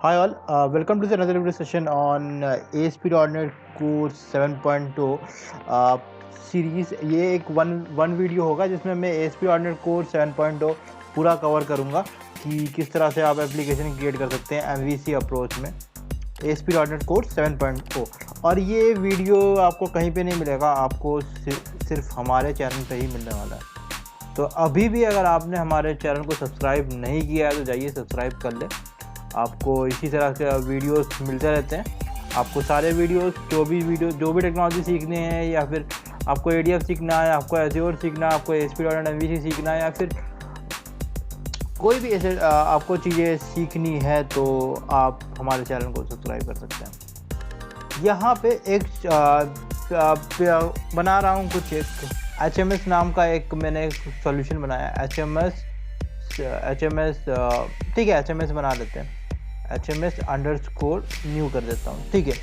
Hi all, welcome to the another video session on ASP.NET Core 7.2 series. ये एक one video होगा जिसमें मैं ASP.NET Core 7.2 पूरा कवर करूँगा कि किस तरह से आप एप्लीकेशन क्रिएट कर सकते हैं MVC अप्रोच में ASP.NET Core 7.0। और ये वीडियो आपको कहीं पे नहीं मिलेगा, आपको सिर्फ हमारे चैनल पे ही मिलने वाला है। तो अभी भी अगर आपने हमारे चैनल को सब्सक्राइब नहीं किया है तो जाइए सब्सक्राइब कर ले। आपको इसी तरह के वीडियोस मिलते रहते हैं। आपको सारे वीडियोस जो भी टेक्नोलॉजी सीखने हैं, या फिर आपको ADF सीखना है, आपको एज्योर सीखना है, आपको ASP.NET MVC सीखना है, या फिर कोई भी ऐसे आपको चीज़ें सीखनी है तो आप हमारे चैनल को सब्सक्राइब कर सकते हैं। यहाँ पे एक बना रहा हूँ कुछ, एक HMS नाम का एक मैंने सॉल्यूशन बनाया। HMS ठीक है, HMS बना देते हैं। HMS_new कर देता हूँ, ठीक है।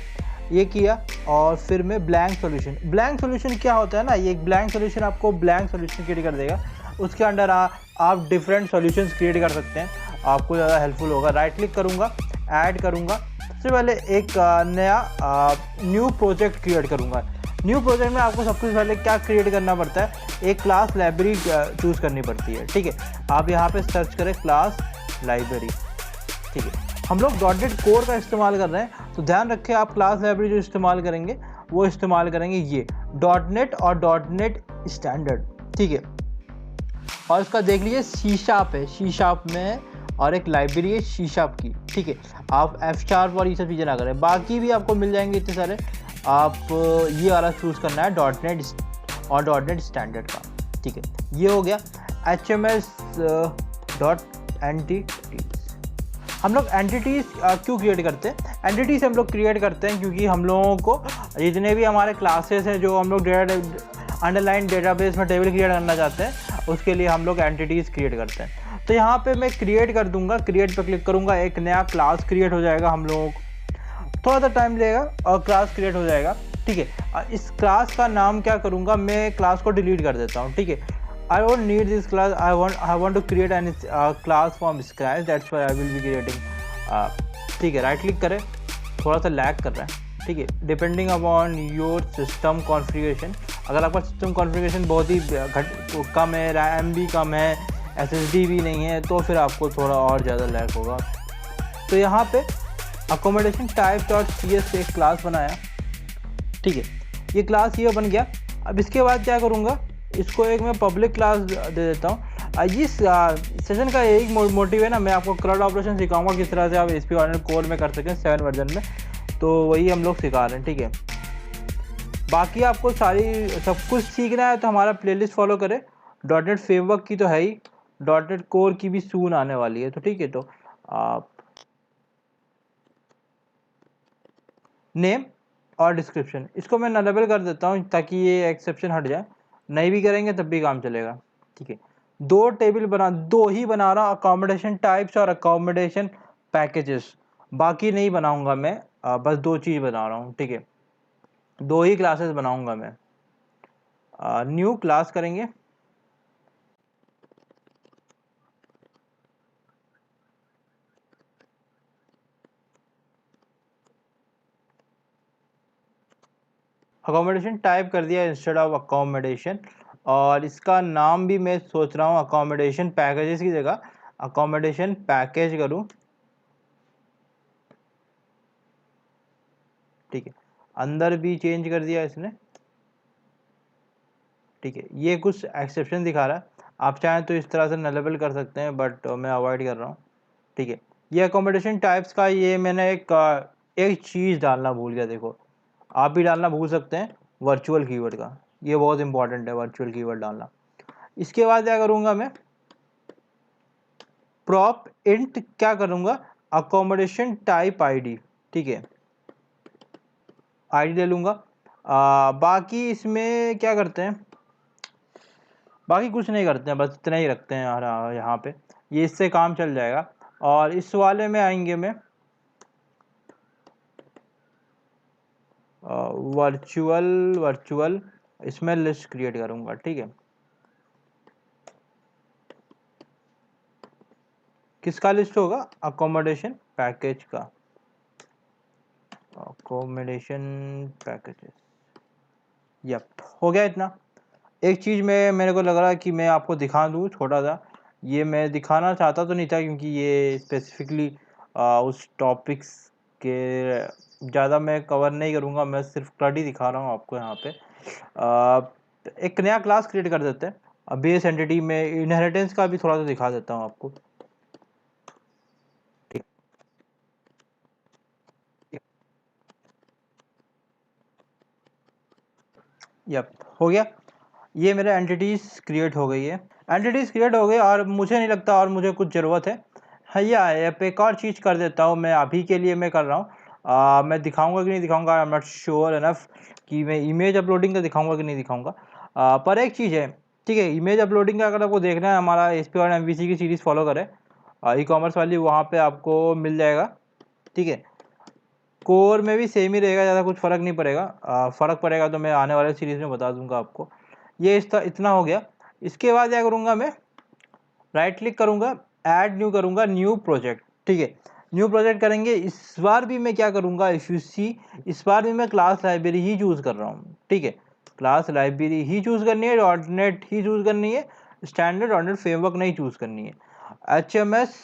ये किया और फिर मैं ब्लैंक सॉल्यूशन क्या होता है ना, ये एक ब्लैंक सॉल्यूशन आपको ब्लैंक सॉल्यूशन क्रिएट कर देगा। उसके अंदर आप डिफरेंट सॉल्यूशंस क्रिएट कर सकते हैं, आपको ज़्यादा हेल्पफुल होगा। राइट क्लिक करूँगा, ऐड करूँगा। सबसे पहले एक नया न्यू प्रोजेक्ट क्रिएट करूँगा। न्यू प्रोजेक्ट में आपको सबसे पहले क्या क्रिएट करना पड़ता है, एक क्लास लाइब्रेरी चूज़ करनी पड़ती है, ठीक है। आप यहाँ पे सर्च करें क्लास लाइब्रेरी, ठीक है। हम लोग .NET कोर का इस्तेमाल कर रहे हैं, तो ध्यान रखें आप क्लास लाइब्रेरी जो इस्तेमाल करेंगे वो इस्तेमाल करेंगे ये .NET और .NET स्टैंडर्ड, ठीक है। और इसका देख लीजिए C# है, C# में, और एक लाइब्रेरी है C# की, ठीक है। आप F# और ये सब चीज़ें ना करें, बाकी भी आपको मिल जाएंगे इतने सारे। आप ये वाला चूज़ करना है .NET और .NET स्टैंडर्ड का, ठीक है। ये हो गया HMS.entities। हम लोग एंटिटीज़ क्यों क्रिएट करते हैं? एंटिटीज़ हम लोग क्रिएट करते हैं क्योंकि हम लोगों को जितने भी हमारे क्लासेस हैं जो हम लोग अंडरलाइन डेटाबेस में टेबल क्रिएट करना चाहते हैं, उसके लिए हम लोग एंटिटीज़ क्रिएट करते हैं। तो यहाँ पे मैं क्रिएट कर दूंगा, क्रिएट पर क्लिक करूँगा, एक नया क्लास क्रिएट हो जाएगा। हम लोगों को थोड़ा सा टाइम लगेगा और क्लास क्रिएट हो जाएगा, ठीक है। इस क्लास का नाम क्या करूँगा, मैं क्लास को डिलीट कर देता हूँ, ठीक है। I don't need this class. I want to create an class from scratch. That's why I will be creating. ठीक है, राइट क्लिक करें, थोड़ा सा लैग कर रहा है, ठीक है। Depending upon your system configuration, अगर आपका सिस्टम कॉन्फ़िगरेशन बहुत ही कम है, रैम भी कम है, SSD भी नहीं है, तो फिर आपको थोड़ा और ज़्यादा लैग होगा। तो यहाँ पे accommodation type.cs से एक क्लास बनाया, ठीक है। ये क्लास ये बन गया। अब इसके बाद क्या करूँगा, इसको एक मैं पब्लिक क्लास दे देता हूँ। इस सेशन का एक मोटिव है ना, मैं आपको CRUD ऑपरेशन सिखाऊंगा किस तरह से आप ASP.NET कोर में कर सकें 7 वर्जन में, तो वही हम लोग सिखा रहे हैं, ठीक है। बाकी आपको सब कुछ सीखना है तो हमारा प्लेलिस्ट फॉलो करें। .NET फ्रेमवर्क की तो है ही, .NET कोर की भी सून आने वाली है, तो ठीक है। तो आप नेम और डिस्क्रिप्शन इसको मैं नलेबल कर देता हूँ ताकि ये एक्सेप्शन हट जाए। नहीं भी करेंगे तब भी काम चलेगा, ठीक है। दो ही बना रहा हूँ, अकोमोडेशन टाइप्स और अकोमोडेशन पैकेजेस। बाकी नहीं बनाऊंगा मैं, बस 2 चीज़ बना रहा हूँ, ठीक है। 2 ही क्लासेस बनाऊंगा मैं। न्यू क्लास करेंगे, अकोमोडेशन टाइप कर दिया इंस्टेड ऑफ अकोमोडेशन, और इसका नाम भी मैं सोच रहा हूँ अकोमोडेशन पैकेजेस की जगह अकोमोडेशन पैकेज करूँ, ठीक है। अंदर भी चेंज कर दिया इसने, ठीक है। ये कुछ एक्सेप्शन दिखा रहा है, आप चाहें तो इस तरह से नलेबल कर सकते हैं, बट मैं अवॉइड कर रहा हूँ, ठीक है। ये अकोमोडेशन टाइप्स का ये मैंने एक चीज़ डालना भूल गया, देखो आप भी डालना भूल सकते हैं, वर्चुअल कीवर्ड का। ये बहुत इंपॉर्टेंट है, वर्चुअल कीवर्ड डालना। इसके बाद क्या करूँगा मैं, प्रॉप इंट क्या करूँगा, अकोमोडेशन टाइप ID, ठीक है। ID ले लूँगा। बाकी इसमें क्या करते हैं, बाकी कुछ नहीं करते हैं, बस इतना ही रखते हैं यार यहाँ पे, ये इससे काम चल जाएगा। और इस वाले में आएंगे में वर्चुअल इसमें लिस्ट क्रिएट करूँगा, ठीक है। किसका लिस्ट होगा? अकोमोडेशन पैकेज का, अकोमोडेशन पैकेजेस। यप, हो गया इतना। एक चीज़ में मेरे को लग रहा है कि मैं आपको दिखा दूँ छोटा सा, ये मैं दिखाना चाहता तो नहीं था क्योंकि ये स्पेसिफिकली उस टॉपिक्स के ज़्यादा मैं कवर नहीं करूँगा, मैं सिर्फ क्लड ही दिखा रहा हूँ आपको यहाँ पे। एक नया क्लास क्रिएट कर देते हैं बेस एंटिटी में, इनहेरिटेंस का भी थोड़ा सा दिखा देता हूँ आपको। यप, हो गया। ये मेरे एंटिटीज़ क्रिएट हो गई है, एंटिटीज़ क्रिएट हो गई और मुझे नहीं लगता और मुझे कुछ ज़रूरत है। भैया अब एक और चीज़ कर देता हूँ, मैं अभी के लिए मैं कर रहा हूँ। मैं दिखाऊंगा कि नहीं दिखाऊंगा, आई एम नॉट श्योर इनफ कि मैं इमेज अपलोडिंग का दिखाऊंगा कि नहीं दिखाऊंगा। पर एक चीज़ है, ठीक है, इमेज अपलोडिंग का अगर आपको देखना है, हमारा SP और MVC की सीरीज़ फॉलो करें, ई कॉमर्स वाली, वहाँ पे आपको मिल जाएगा। ठीक है, कोर में भी सेम ही रहेगा, ज़्यादा कुछ फ़र्क नहीं पड़ेगा। फ़र्क पड़ेगा तो मैं आने वाले सीरीज़ में बता दूंगा आपको। ये इतना हो गया। इसके बाद क्या करूँगा, मैं राइट क्लिक करूँगा, ऐड न्यू करूँगा, न्यू प्रोजेक्ट। ठीक है, न्यू प्रोजेक्ट करेंगे। इस बार भी मैं क्या करूँगा, इफ यू सी, इस बार भी मैं क्लास लाइब्रेरी ही चूज़ कर रहा हूँ। ठीक है, क्लास लाइब्रेरी ही चूज़ करनी है, .NET ही चूज़ करनी है, स्टैंडर्ड .NET फ्रेमवर्क नहीं चूज़ करनी है। HMS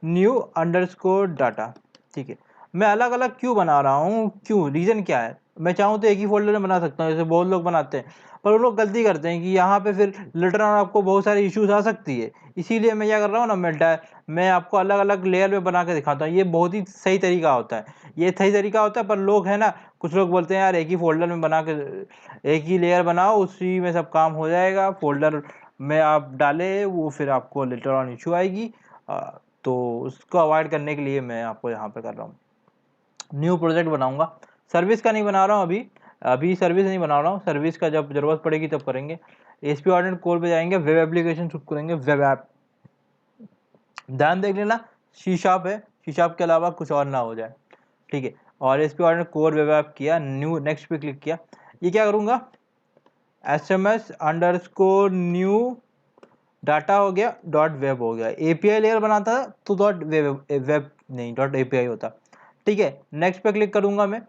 new underscore data. ठीक है, मैं अलग अलग क्यों बना रहा हूँ, क्यों, रीज़न क्या है? मैं चाहूँ तो एक ही फोल्डर में बना सकता हूँ, जैसे बहुत लोग बनाते हैं, पर वो लोग गलती करते हैं कि यहाँ पे फिर लेटर ऑन आपको बहुत सारी इश्यूज आ सकती है। इसीलिए मैं क्या कर रहा हूँ ना, मैं आपको अलग अलग लेयर में बना के दिखाता हूँ। ये बहुत ही सही तरीका होता है, ये सही तरीका होता है। पर लोग है ना, कुछ लोग बोलते हैं यार एक ही फोल्डर में बना के, एक ही लेयर बनाओ, उसी में सब काम हो जाएगा, फोल्डर में आप डाले वो फिर आपको लेटर ऑन इशू आएगी। तो उसको अवॉइड करने के लिए मैं आपको यहाँ पे कर रहा हूँ, न्यू प्रोजेक्ट बनाऊंगा। सर्विस का नहीं बना रहा हूँ अभी, अभी सर्विस नहीं बना रहा हूँ, सर्विस का जब ज़रूरत पड़ेगी तब करेंगे। ASP.NET कोर पे जाएंगे, वेब एप्लीकेशन शुरू करेंगे, वेब ऐप। ध्यान देख लेना, C# है, C# के अलावा कुछ और ना हो जाए। ठीक है, और ASP.NET कोर वेब ऐप किया, न्यू, नेक्स्ट पे क्लिक किया। ये क्या करूँगा, SMS अंडरस्कोर न्यू डाटा हो गया, .web हो गया। API लेयर बनाता था तो .web नहीं, .API होता। ठीक है, नेक्स्ट पे क्लिक करूंगा मैं।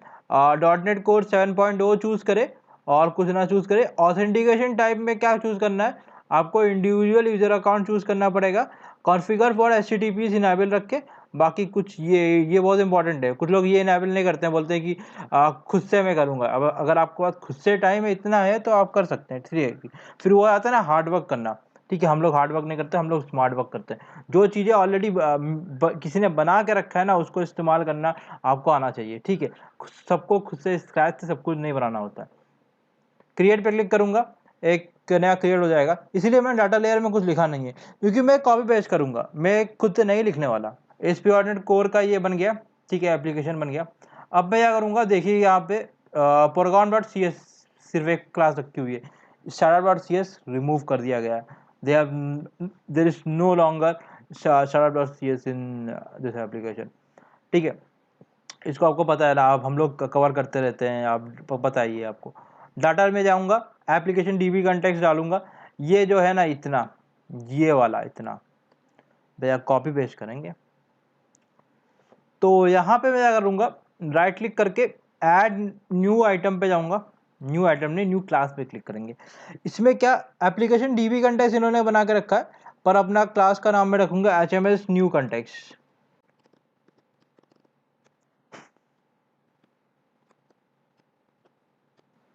.NET कोर 7.0 चूज़ करे और कुछ ना चूज़ करे। ऑथेंटिकेशन टाइप में क्या चूज़ करना है, आपको इंडिविजुअल यूज़र अकाउंट चूज़ करना पड़ेगा। कॉन्फ़िगर फॉर HTTPS इनेबल रख के, बाकी कुछ ये बहुत इंपॉर्टेंट है। कुछ लोग ये इनेबल नहीं करते हैं, बोलते हैं कि खुद से मैं करूँगा। अब अगर आपके पास खुद से टाइम है, इतना है, तो आप कर सकते हैं। ठीक है, फिर वो आता है ना हार्ड वर्क करना। ठीक है, हम लोग हार्ड वर्क नहीं करते, हम लोग स्मार्ट वर्क करते हैं। जो चीज़ें ऑलरेडी किसी ने बना के रखा है ना, उसको इस्तेमाल करना आपको आना चाहिए। ठीक है, सबको खुद से स्क्रैच से सब कुछ नहीं बनाना होता है। क्रिएट पे क्लिक करूंगा, एक नया क्रिएट हो जाएगा। इसीलिए मैंने डाटा लेयर में कुछ लिखा नहीं है, क्योंकि मैं कॉपी पेस्ट करूंगा, मैं खुद से नहीं लिखने वाला। ASP.NET कोर का ये बन गया। ठीक है, एप्लीकेशन बन गया। अब मैं क्या करूंगा, देखिए यहाँ पे Porygon.cs सिर्फ एक क्लास रखी हुई है, startup.cs रिमूव कर दिया गया है। There is no longer startup.cs in this application. ठीक है, इसको आपको पता है ना, आप हम लोग कवर करते रहते हैं, आप पता ही है आपको। डाटा में जाऊंगा, एप्लीकेशन DB कंटेक्स्ट डालूंगा। ये जो है ना, इतना, ये वाला इतना भैया कॉपी पेस्ट करेंगे। तो यहाँ पे मैं क्या करूँगा, राइट क्लिक करके ऐड न्यू आइटम पे जाऊँगा, न्यू आइटम नहीं, न्यू क्लास पे क्लिक करेंगे। इसमें क्या, एप्लीकेशन DB कंटेक्स्ट इन्होंने बना के रखा है, पर अपना क्लास का नाम मैं रखूँगा HMS न्यू कंटेक्स्ट।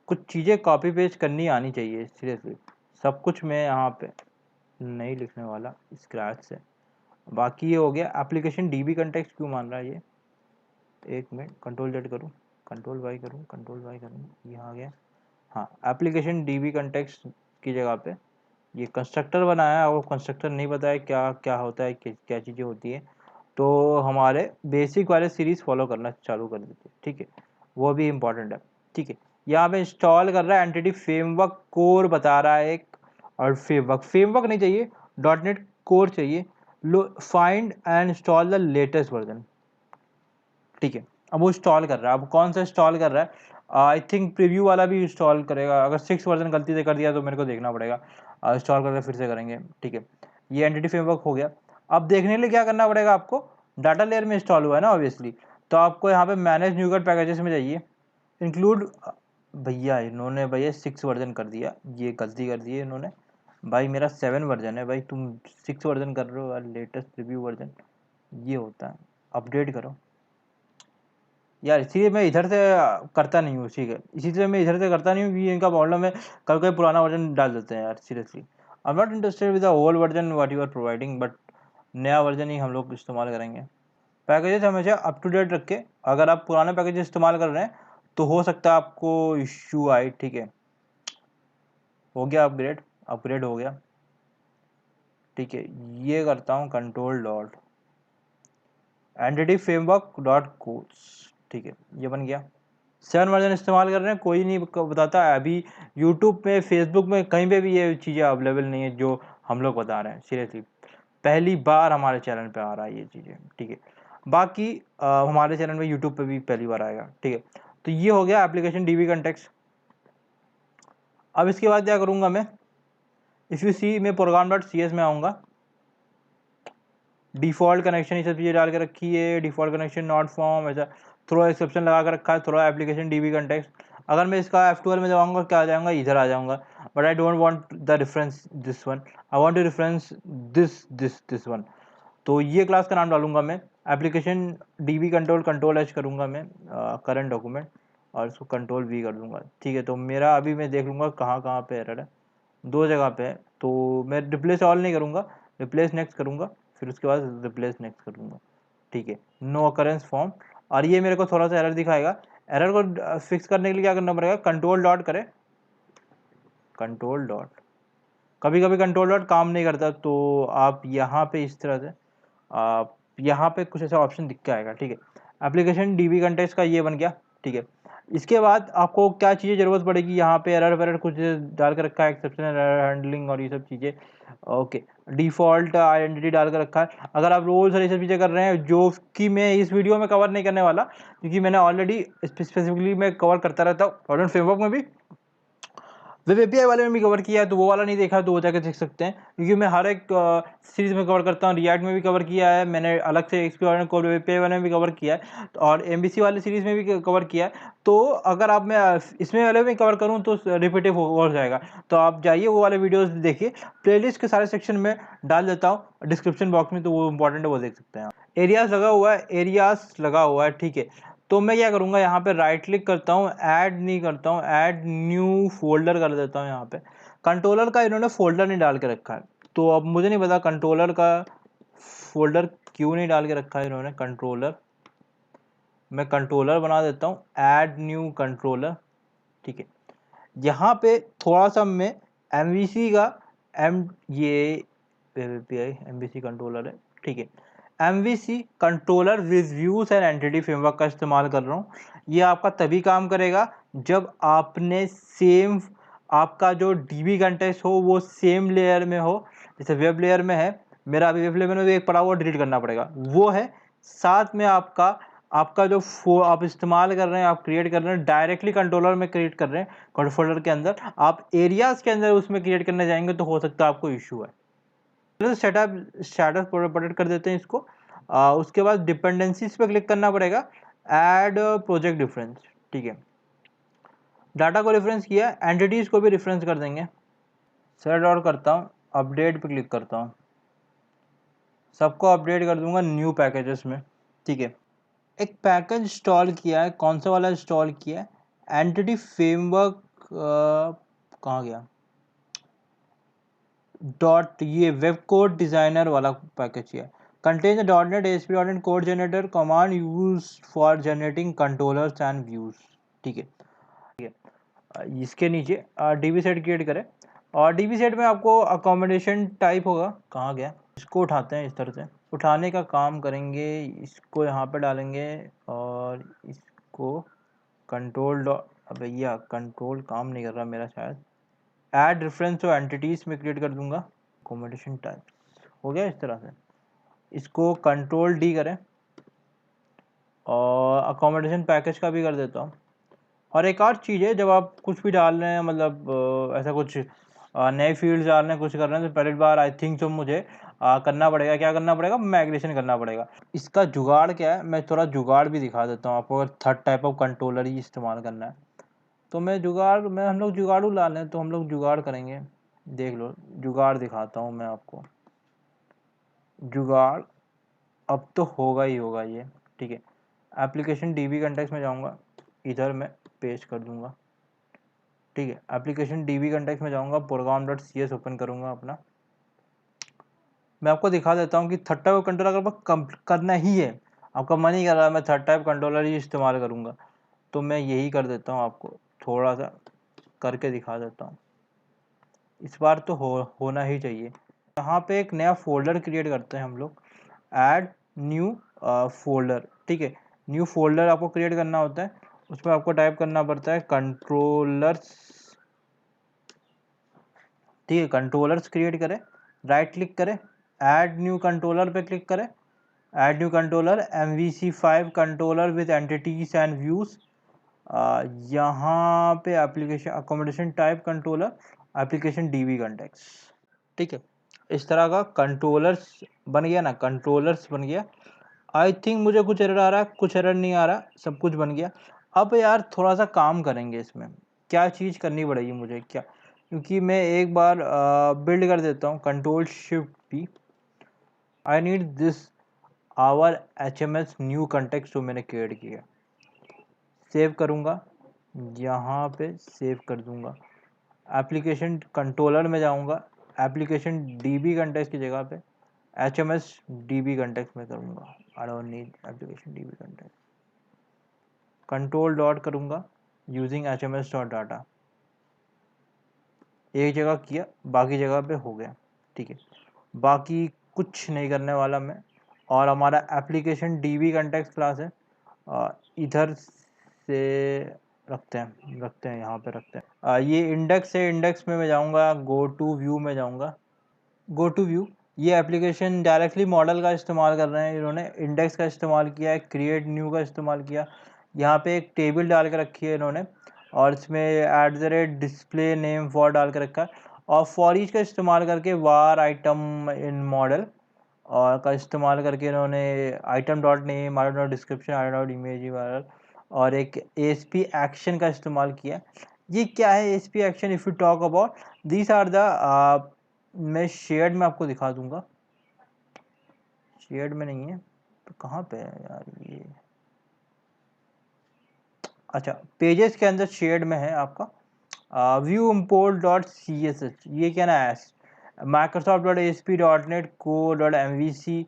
कुछ चीज़ें कॉपी पेस्ट करनी आनी चाहिए सीरियसली, सब कुछ मैं यहाँ पे नहीं लिखने वाला स्क्रैच से। बाकी ये हो गया। एप्लीकेशन DB कंटेक्स्ट क्यों मान रहा है ये, एक मिनट, Ctrl+Z करूँ, Ctrl+Y करूँ, Ctrl+Y करूँ, यहाँ आ गया। हाँ, एप्लीकेशन DB कंटेक्स्ट की जगह पे ये कंस्ट्रक्टर बनाया है, और कंस्ट्रक्टर नहीं बताया क्या क्या होता है, क्या चीज़ें होती है। तो हमारे बेसिक वाले सीरीज़ फॉलो करना चालू कर देते हैं। ठीक है, वो भी इम्पॉर्टेंट है। ठीक है, यहाँ पे इंस्टॉल कर रहा है एंटिटी फ्रेमवर्क कोर बता रहा है एक, और फ्रेमवर्क नहीं चाहिए, .NET कोर चाहिए। लो, find and install the latest version. ठीक है, अब वो इंस्टॉल कर रहा है। अब कौन सा इंस्टॉल कर रहा है, आई थिंक प्रीव्यू वाला भी इंस्टॉल करेगा। अगर 6 वर्जन गलती से कर दिया तो मेरे को देखना पड़ेगा, इंस्टॉल करके फिर से करेंगे। ठीक है, ये एंटिटी फ्रेमवर्क हो गया। अब देखने के लिए क्या करना पड़ेगा आपको, डाटा लेयर में इंस्टॉल हुआ है ना ऑब्वियसली, तो आपको यहाँ पे मैनेज न्यूगेट पैकेजेस में जाइए, इंक्लूड, भैया इन्होंने भैया 6 वर्जन कर दिया, ये गलती कर दी है इन्होंने। भाई मेरा 7 वर्जन है, भाई तुम 6 वर्जन कर रहे हो यार, लेटेस्ट प्रीव्यू वर्जन ये होता है, अपडेट करो यार। इसीलिए मैं इधर से करता नहीं हूँ, ठीक है, इसीलिए मैं इधर से करता नहीं हूँ कि इनका प्रॉब्लम है, कल कोई पुराना वर्जन डाल देते हैं यार, seriously. I am not interested with the old version what you are providing, but नया वर्जन ही हम लोग इस्तेमाल करेंगे। पैकेजेस हमेशा अप टू डेट रख के, अगर आप पुराने पैकेज इस्तेमाल कर रहे हैं तो हो सकता है आपको इश्यू आए, ठीक है। हो गया अपग्रेड, अपग्रेड हो गया, ठीक है। ये करता हूँ control dot entity framework dot codes, ठीक है, ये बन गया। 7 वर्जन इस्तेमाल कर रहे हैं, कोई नहीं बताता है अभी यूट्यूब पे, फेसबुक में, कहीं पे भी ये चीज़ें अवेलेबल नहीं है जो हम लोग बता रहे हैं, सीरियसली पहली बार हमारे चैनल पे आ रहा है ये चीज़ें, ठीक है। बाकी हमारे चैनल में यूट्यूब पे भी पहली बार आएगा, ठीक है। तो ये हो गया एप्लीकेशन डीबी कंटेक्स्ट। अब इसके बाद क्या करूँगा मैं, इफ़ यू सी मैं प्रोग्राम डॉट सी एस में आऊँगा, डिफ़ॉल्ट कनेक्शन ये सब चीज़ें डाल के रखी है, डिफ़ॉल्ट कनेक्शन नॉट फॉर्म, ऐसा थ्रो एक्सेप्शन लगा कर रखा है, थ्रो एप्लीकेशन डीबी कंटेक्स्ट। अगर मैं इसका F12 में दबाऊंगा क्या आ जाऊंगा, इधर आ जाऊंगा, but I don't want the reference this one, I want to reference this one. तो ये क्लास का नाम डालूंगा मैं, application DB control, control H करूंगा मैं करंट डॉक्यूमेंट, और इसको कंट्रोल वी कर दूंगा, ठीक है। तो मेरा अभी मैं देख लूँगा कहाँ कहाँ पे एरर है, 2 जगह पे है, तो मैं रिप्लेस ऑल नहीं करूँगा, रिप्लेस नेक्स्ट करूँगा, फिर उसके बाद रिप्लेस नेक्स्ट करूँगा, ठीक है, नो अकरेंस फॉर्म। और ये मेरे को थोड़ा सा एरर दिखाएगा, एरर को फिक्स करने के लिए क्या करना पड़ेगा, कंट्रोल डॉट करें, कंट्रोल डॉट, कभी कभी कंट्रोल डॉट काम नहीं करता, तो आप यहाँ पे इस तरह से आप यहाँ पे कुछ ऐसा ऑप्शन दिख के आएगा, ठीक है। एप्लीकेशन डीबी कंटेक्स्ट का ये बन गया, ठीक है। इसके बाद आपको क्या चीज़ें ज़रूरत पड़ेगी, यहाँ पे एरर वेरर कुछ डाल कर रखा है, एक्सेप्शन एरर हैंडलिंग और ये सब चीज़ें, ओके। डिफ़ॉल्ट आइडेंटिटी डाल कर रखा है। अगर आप रोल्स और ये सब चीज़ें कर रहे हैं जो कि मैं इस वीडियो में कवर नहीं करने वाला, क्योंकि मैंने ऑलरेडी स्पेसिफिकली मैं कवर करता रहता हूँ मॉडर्न फ्रेमवर्क में भी, वेब एपीआई वाले में भी कवर किया है, तो वो वाला नहीं देखा तो वो जाकर देख सकते हैं, क्योंकि मैं हर एक सीरीज़ में कवर करता हूँ। रिएक्ट में भी कवर किया है मैंने, अलग से एक्सपी और कोड वेब एपीआई वाले में भी कवर किया है, और एमबीसी वाली सीरीज़ में भी कवर किया है। तो अगर आप मैं इसमें वाले में कवर करूँ तो रिपीटिव हो जाएगा, तो आप जाइए वो वाले वीडियोज़ देखिए, प्लेलिस्ट के सारे सेक्शन में डाल देता हूँ डिस्क्रिप्शन बॉक्स में, तो वो इंपॉर्टेंट है, वो देख सकते हैं। एरियाज लगा हुआ है, एरियाज लगा हुआ है, ठीक है। तो मैं क्या करूँगा, यहाँ पे राइट क्लिक करता हूँ, ऐड नहीं करता हूँ, ऐड न्यू फोल्डर कर देता हूँ। यहाँ पे कंट्रोलर का इन्होंने फोल्डर नहीं डाल के रखा है, तो अब मुझे नहीं पता कंट्रोलर का फोल्डर क्यों नहीं डाल के रखा है इन्होंने। कंट्रोलर, मैं कंट्रोलर बना देता हूँ, ऐड न्यू कंट्रोलर, ठीक है। यहाँ पे थोड़ा सा मैं MVC का ये MVC कंट्रोलर है, ठीक है। MVC controller with views and entity framework का इस्तेमाल कर रहा हूँ। ये आपका तभी काम करेगा जब आपने सेम, आपका जो डीबी कंटेक्स्ट हो वो सेम लेयर में हो, जैसे वेब लेयर में है मेरा, अभी वेब लेयर में एक पड़ा हुआ डिलीट करना पड़ेगा, वो है। साथ में आपका जो आप इस्तेमाल कर रहे हैं, आप क्रिएट कर रहे हैं डायरेक्टली कंट्रोलर में क्रिएट कर रहे हैं, फोल्डर के अंदर, आप एरियाज के अंदर उसमें क्रिएट करने जाएंगे तो हो सकता है आपको इशू है। तो सेटअप स्टेटस प्रोटेक्ट कर देते हैं इसको। उसके बाद डिपेंडेंसीज पे क्लिक करना पड़ेगा, ऐड प्रोजेक्ट डिफरेंस, ठीक है। डाटा को रेफरेंस किया, एंटिटीज को भी रेफरेंस कर देंगे। सेट और करता हूँ, अपडेट पे क्लिक करता हूँ, सबको अपडेट कर दूंगा न्यू पैकेजेस में, ठीक है। एक पैकेज इंस्टॉल किया है, कौन सा वाला इंस्टॉल किया है, एंटिटी फ्रेमवर्क, कहाँ गया, डॉट, ये वेब कोड डिजाइनर वाला पैकेज है। Contain the .NET ASP.NET code generator command use for generating controllers and views, ठीक है, ठीक है। इसके नीचे डीबी सेट क्रिएट करें, और डीबी सेट में आपको अकोमोडेशन टाइप होगा, कहाँ गया, इसको उठाते हैं, इस तरह से उठाने का काम करेंगे, इसको यहाँ पे डालेंगे, और इसको कंट्रोल डॉट, भैया कंट्रोल काम नहीं कर रहा मेरा शायद, ऐड रेफरेंस टू एंटिटीज में क्रिएट कर दूंगा, अकोमोडेशन टाइप हो गया इस तरह से। इसको कंट्रोल डी करें, और अकोमोडेशन पैकेज का भी कर देता हूँ। और एक और चीज़ है, जब आप कुछ भी डाल रहे हैं, मतलब ऐसा कुछ नए फील्ड्स डालने हैं, कुछ कर रहे हैं, तो पहली बार आई थिंक तो मुझे करना पड़ेगा, क्या करना पड़ेगा, माइग्रेशन करना पड़ेगा। इसका जुगाड़ क्या है, मैं थोड़ा जुगाड़ भी दिखा देता हूँ आपको। अगर थर्ड टाइप ऑफ कंट्रोलर ही इस्तेमाल करना है तो हम लोग जुगाड़ू ला लें, तो हम लोग जुगाड़ करेंगे। देख लो, जुगाड़ दिखाता हूँ मैं आपको। जुगाड़ अब तो होगा ही होगा ये, ठीक है। एप्लीकेशन डीबी कंटेक्स्ट में जाऊँगा, इधर मैं पेस्ट कर दूँगा, ठीक है। एप्लीकेशन डीबी कंटेक्स्ट में जाऊँगा, program.cs ओपन करूँगा अपना। मैं आपको दिखा देता हूँ कि थर्ड टाइप कंट्रोलर अगर करना ही है, आपका मन ही कर रहा है मैं थर्ड टाइप कंट्रोलर ही इस्तेमाल करूँगा, तो मैं यही कर देता हूँ। आपको थोड़ा सा करके दिखा देता हूँ, इस बार तो होना ही चाहिए। यहाँ पे एक नया फोल्डर क्रिएट करते हैं हम लोग, ऐड न्यू फोल्डर, ठीक है। न्यू फोल्डर आपको क्रिएट करना होता है, उसमें आपको टाइप करना पड़ता है कंट्रोलर्स, ठीक है। कंट्रोलर्स क्रिएट करें, राइट क्लिक करें, ऐड न्यू कंट्रोलर पे क्लिक करें, add new controller MVC5 controller with entities and views. यहाँ पे application accommodation type controller, application dB context, ठीक है। इस तरह का कंट्रोलर्स बन गया ना, कंट्रोलर्स बन गया। आई थिंक मुझे कुछ एरर आ रहा है, कुछ एरर नहीं आ रहा, सब कुछ बन गया। अब यार थोड़ा सा काम करेंगे इसमें, क्या चीज़ करनी पड़ेगी मुझे, क्या, क्योंकि मैं एक बार बिल्ड कर देता हूँ, Ctrl+Shift+P। I need this our HMS new context जो मैंने क्रिएट किया। सेव करूँगा, यहाँ पे सेव कर दूँगा। एप्लीकेशन कंट्रोलर में जाऊँगा, एप्लीकेशन डीबी कंटेक्स्ट की जगह पे HMS डीबी कंटेक्स्ट में करूँगा। I don't need application dB context, control dot करूँगा यूजिंग HMS डॉट डाटा। एक जगह किया, बाकी जगह पे हो गया, ठीक है। बाकी कुछ नहीं करने वाला मैं। और हमारा एप्लीकेशन डीबी कंटेक्स्ट क्लास है, इधर से रखते हैं यहाँ पे रखते हैं। ये इंडेक्स है, इंडेक्स में मैं जाऊँगा, गो टू व्यू में जाऊँगा, गो टू व्यू। ये एप्लीकेशन डायरेक्टली मॉडल का इस्तेमाल कर रहे हैं, इन्होंने इंडेक्स का इस्तेमाल किया है, क्रिएट न्यू का इस्तेमाल किया। यहाँ पे एक टेबल डाल के रखी है इन्होंने, और इसमें @display name for डाल के रखा है, और फॉर ईच का इस्तेमाल करके वार आइटम इन मॉडल और का इस्तेमाल करके इन्होंने item dot name, item dot description, item dot image viral, और एक ASP एक्शन का इस्तेमाल किया। ये क्या है ASP action? If you talk about these are the, मैं शेयर्ड में आपको दिखा दूंगा, शेयर्ड में नहीं है तो कहाँ पे है यार ये, अच्छा पेजेस के अंदर शेयर्ड में है आपका। व्यू इम्पोर्ट डॉट CSH, ये क्या ना है, Microsoft dot ASP.NET Core.MVC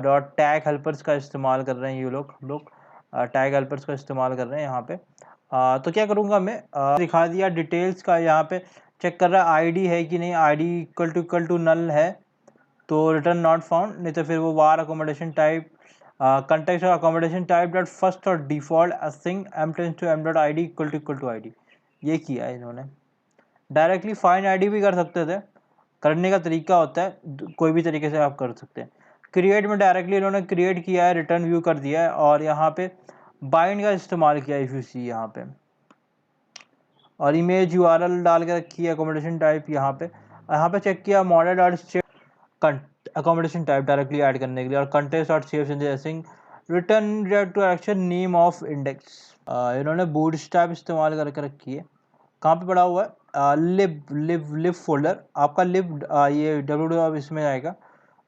dot tag helpers का इस्तेमाल कर रहे हैं ये लोग टैग हेल्पर्स का इस्तेमाल कर रहे हैं यहाँ पे। तो क्या करूँगा मैं, दिखा दिया डिटेल्स का, यहाँ पे चेक कर रहा है आईडी है कि नहीं, आईडी इक्वल टू नल है तो रिटर्न नॉट फाउंड, नहीं तो फिर वो वार अकोमोडेशन टाइप कंटेक्स्ट और अकोमोडेशन टाइप डॉट फर्स्ट और default async m to m dot id equal to id, ये किया है इन्होंने। डायरेक्टली फाइंड आईडी भी कर सकते थे, करने का तरीका होता है, कोई भी तरीके से आप कर सकते हैं। क्रिएट में डायरेक्टली इन्होंने क्रिएट किया है, रिटर्न व्यू कर दिया है, और यहाँ पे बाइंड का इस्तेमाल किया है इफ यू सी यहाँ पे, और इमेज URL डाल के रखी है, अकोमोडेशन टाइप यहाँ पे चेक किया model dot accommodation type directly add करने के लिए, और context dot save sync return direction name of index. इन्होंने बूटस्ट्रैप इस्तेमाल करके रखी है, कहाँ पे पड़ा हुआ है, लिब फोल्डर आपका, लिब ये www इसमें आएगा,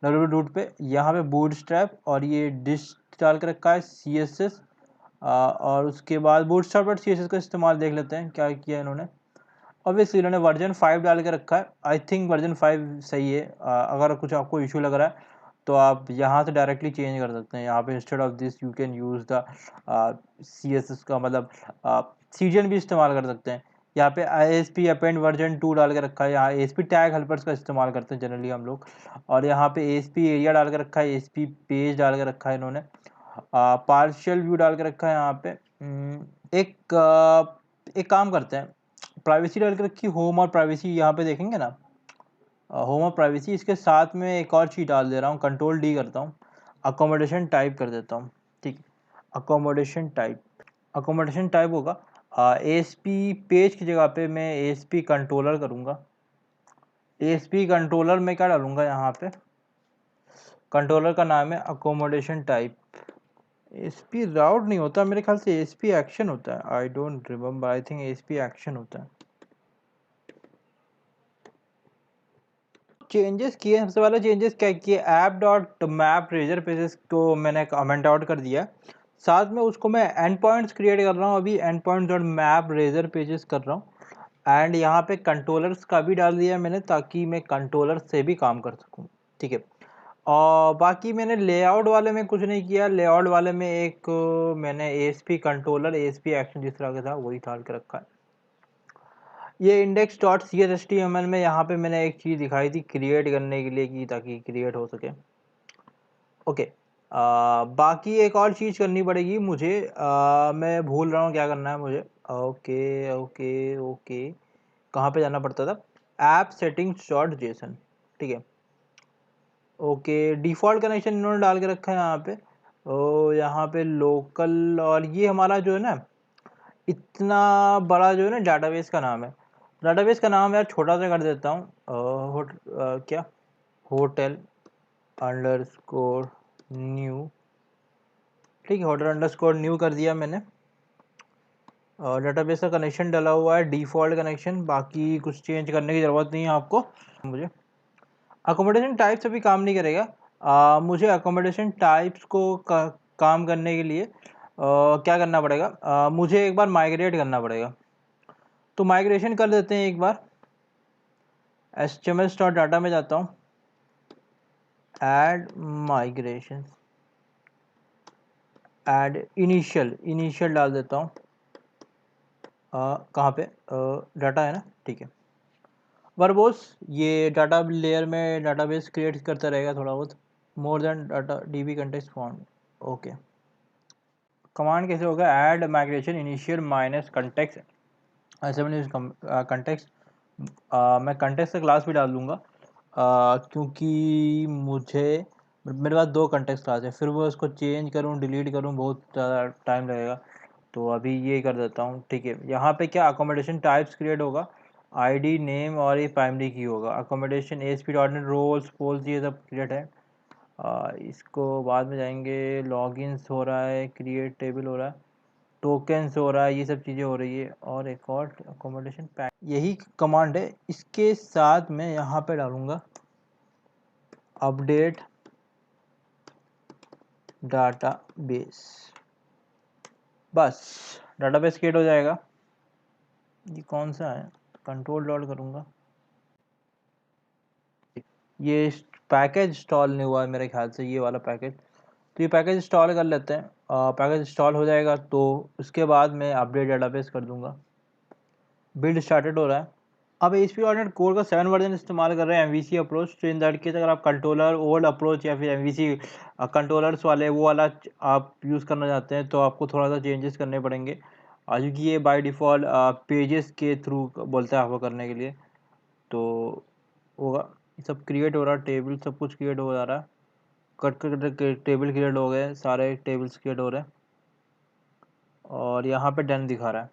www रूट पे, यहाँ पे बूटस्ट्रैप और ये डिश डाल के रखा है CSS, और उसके बाद बूटस्ट्रैप डॉट CSS का इस्तेमाल देख लेते हैं क्या किया इन्होंने। ऑब्वियसली इन्होंने वर्जन 5 डाल के रखा है, आई थिंक वर्जन 5 सही है। अगर कुछ आपको इशू लग रहा है तो आप यहाँ से डायरेक्टली चेंज कर सकते हैं, यहाँ पे instead of this you can use the CSS का मतलब सीजन भी इस्तेमाल कर सकते हैं। यहाँ पे ASP अपेंड वर्जन 2 डाल के रखा है, यहाँ ASP टैग हेल्पर्स का इस्तेमाल करते हैं जनरली हम लोग, और यहाँ पे ASP एरिया डाल के रखा है, ASP पेज डाल के रखा है इन्होंने, पार्शियल व्यू डाल के रखा है यहाँ पे। एक काम करते हैं, प्राइवेसी डाल के रखी, होम और प्राइवेसी यहाँ पे देखेंगे ना, होम और प्राइवेसी, इसके साथ में एक और चीज़ डाल दे रहा हूँ, Ctrl+D करता हूँ, अकोमोडेशन टाइप कर देता हूँ, ठीक है। अकोमोडेशन टाइप होगा ASP पेज की जगह पे मैं ASP कंट्रोलर करूँगा, ASP कंट्रोलर में क्या डालूंगा, यहाँ पे कंट्रोलर का नाम है अकोमोडेशन टाइप। ASP राउट नहीं होता मेरे ख्याल से, ASP एक्शन होता है। I don't remember, I think ASP action होता है। चेंजेस किए, सबसे पहले चेंजेस क्या किए, app dot map razor pages को मैंने कमेंट आउट कर दिया। साथ में उसको मैं एंड पॉइंट्स क्रिएट कर रहा हूँ, अभी endpoint dot map razor pages कर रहा हूँ। एंड यहाँ पे कंट्रोलर्स का भी डाल दिया मैंने, ताकि मैं कंट्रोलर से भी काम कर सकूँ। ठीक है, और बाकी मैंने लेआउट वाले में कुछ नहीं किया। लेआउट वाले में एक मैंने ASP कंट्रोलर ASP एक्शन जिस तरह का था वही डाल के रखा है। ये इंडेक्स डॉट CSHTML में यहाँ पे मैंने एक चीज़ दिखाई थी क्रिएट करने के लिए, कि ताकि क्रिएट हो सके। ओके, बाकी एक और चीज़ करनी पड़ेगी मुझे, मैं भूल रहा हूँ क्या करना है मुझे। ओके ओके ओके, कहाँ पे जाना पड़ता था, ऐप सेटिंग्स डॉट जेसन। ठीक है, ओके, डिफ़ॉल्ट कनेक्शन इन्होंने डाल के रखा है यहाँ पे। यहाँ पे लोकल, और ये हमारा जो है ना, इतना बड़ा जो है ना डाटाबेस का नाम है, डाटाबेस का नाम यार छोटा सा कर देता हूँ, क्या, होटल अंडरस्कोर न्यू। ठीक है, होटल अंडरस्कोर न्यू कर दिया मैंने। डाटाबेस का कनेक्शन डाला हुआ है, डिफ़ॉल्ट कनेक्शन, बाकी कुछ चेंज करने की ज़रूरत नहीं है आपको। मुझे अकोमोडेशन टाइप्स अभी काम नहीं करेगा। मुझे अकोमोडेशन टाइप्स को काम करने के लिए क्या करना पड़ेगा, मुझे एक बार माइग्रेट करना पड़ेगा। तो माइग्रेशन कर देते हैं एक बार। HTML डॉट डाटा में जाता हूँ, ऐड माइग्रेशन, ऐड इनिशियल डाल देता हूँ। कहाँ पे डाटा है ना, ठीक है। वर्बोस, ये डाटा लेयर में डाटाबेस क्रिएट करता रहेगा थोड़ा बहुत। More than data DB context found. Okay, command कैसे होगा, add migration initial minus context, ऐसे मैंने कंटेक्स्ट, मैं कंटेक्स्ट का क्लास भी डाल दूँगा, क्योंकि मुझे, मेरे पास 2 कंटेक्स्ट क्लास है, फिर वो उसको चेंज करूँ डिलीट करूँ बहुत ज़्यादा टाइम लगेगा, तो अभी ये कर देता हूँ। ठीक है, यहाँ पे क्या अकोमोडेशन टाइप्स क्रिएट होगा, ID नेम और ये प्राइमरी की होगा। अकोमोडेशन ASP.NET रोल्स पोल्स ये सब क्रिएट है। इसको बाद में जाएंगे, लॉगिन्स हो रहा है, क्रिएट टेबल हो रहा है, टोकन्स हो रहा है, ये सब चीज़ें हो रही है, और एक और अकोमोडेशन पैक, यही कमांड है। इसके साथ मैं यहाँ पे डालूँगा अपडेट डाटाबेस, बस डाटाबेस क्रिएट हो जाएगा। ये कौन सा है, कंट्रोल डॉट करूँगा, ये पैकेज इंस्टॉल नहीं हुआ है मेरे ख्याल से, ये वाला पैकेज, तो ये पैकेज इंस्टॉल कर लेते हैं। पैकेज इंस्टॉल हो जाएगा तो उसके बाद मैं अपडेट डाटाबेस कर दूंगा। बिल्ड स्टार्टेड हो रहा है। अब ASP.NET कोर का 7 वर्जन इस्तेमाल कर रहे हैं, MVC अप्रोच। तो इन दैट केस अगर आप कंट्रोलर ओल्ड अप्रोच या फिर MVC कंट्रोलर्स वाले वो वाला आप यूज़ करना चाहते हैं, तो आपको थोड़ा सा चेंजेस करने पड़ेंगे, क्योंकि ये बाय डिफ़ॉल्ट पेजेस के थ्रू बोलता है आपको करने के लिए। तो होगा, सब क्रिएट हो रहा है, टेबल सब कुछ क्रिएट हो जा रहा है, कट कर टेबल क्रिएट हो गए, सारे टेबल्स क्रिएट हो रहे हैं, और यहाँ पे डन दिखा रहा है।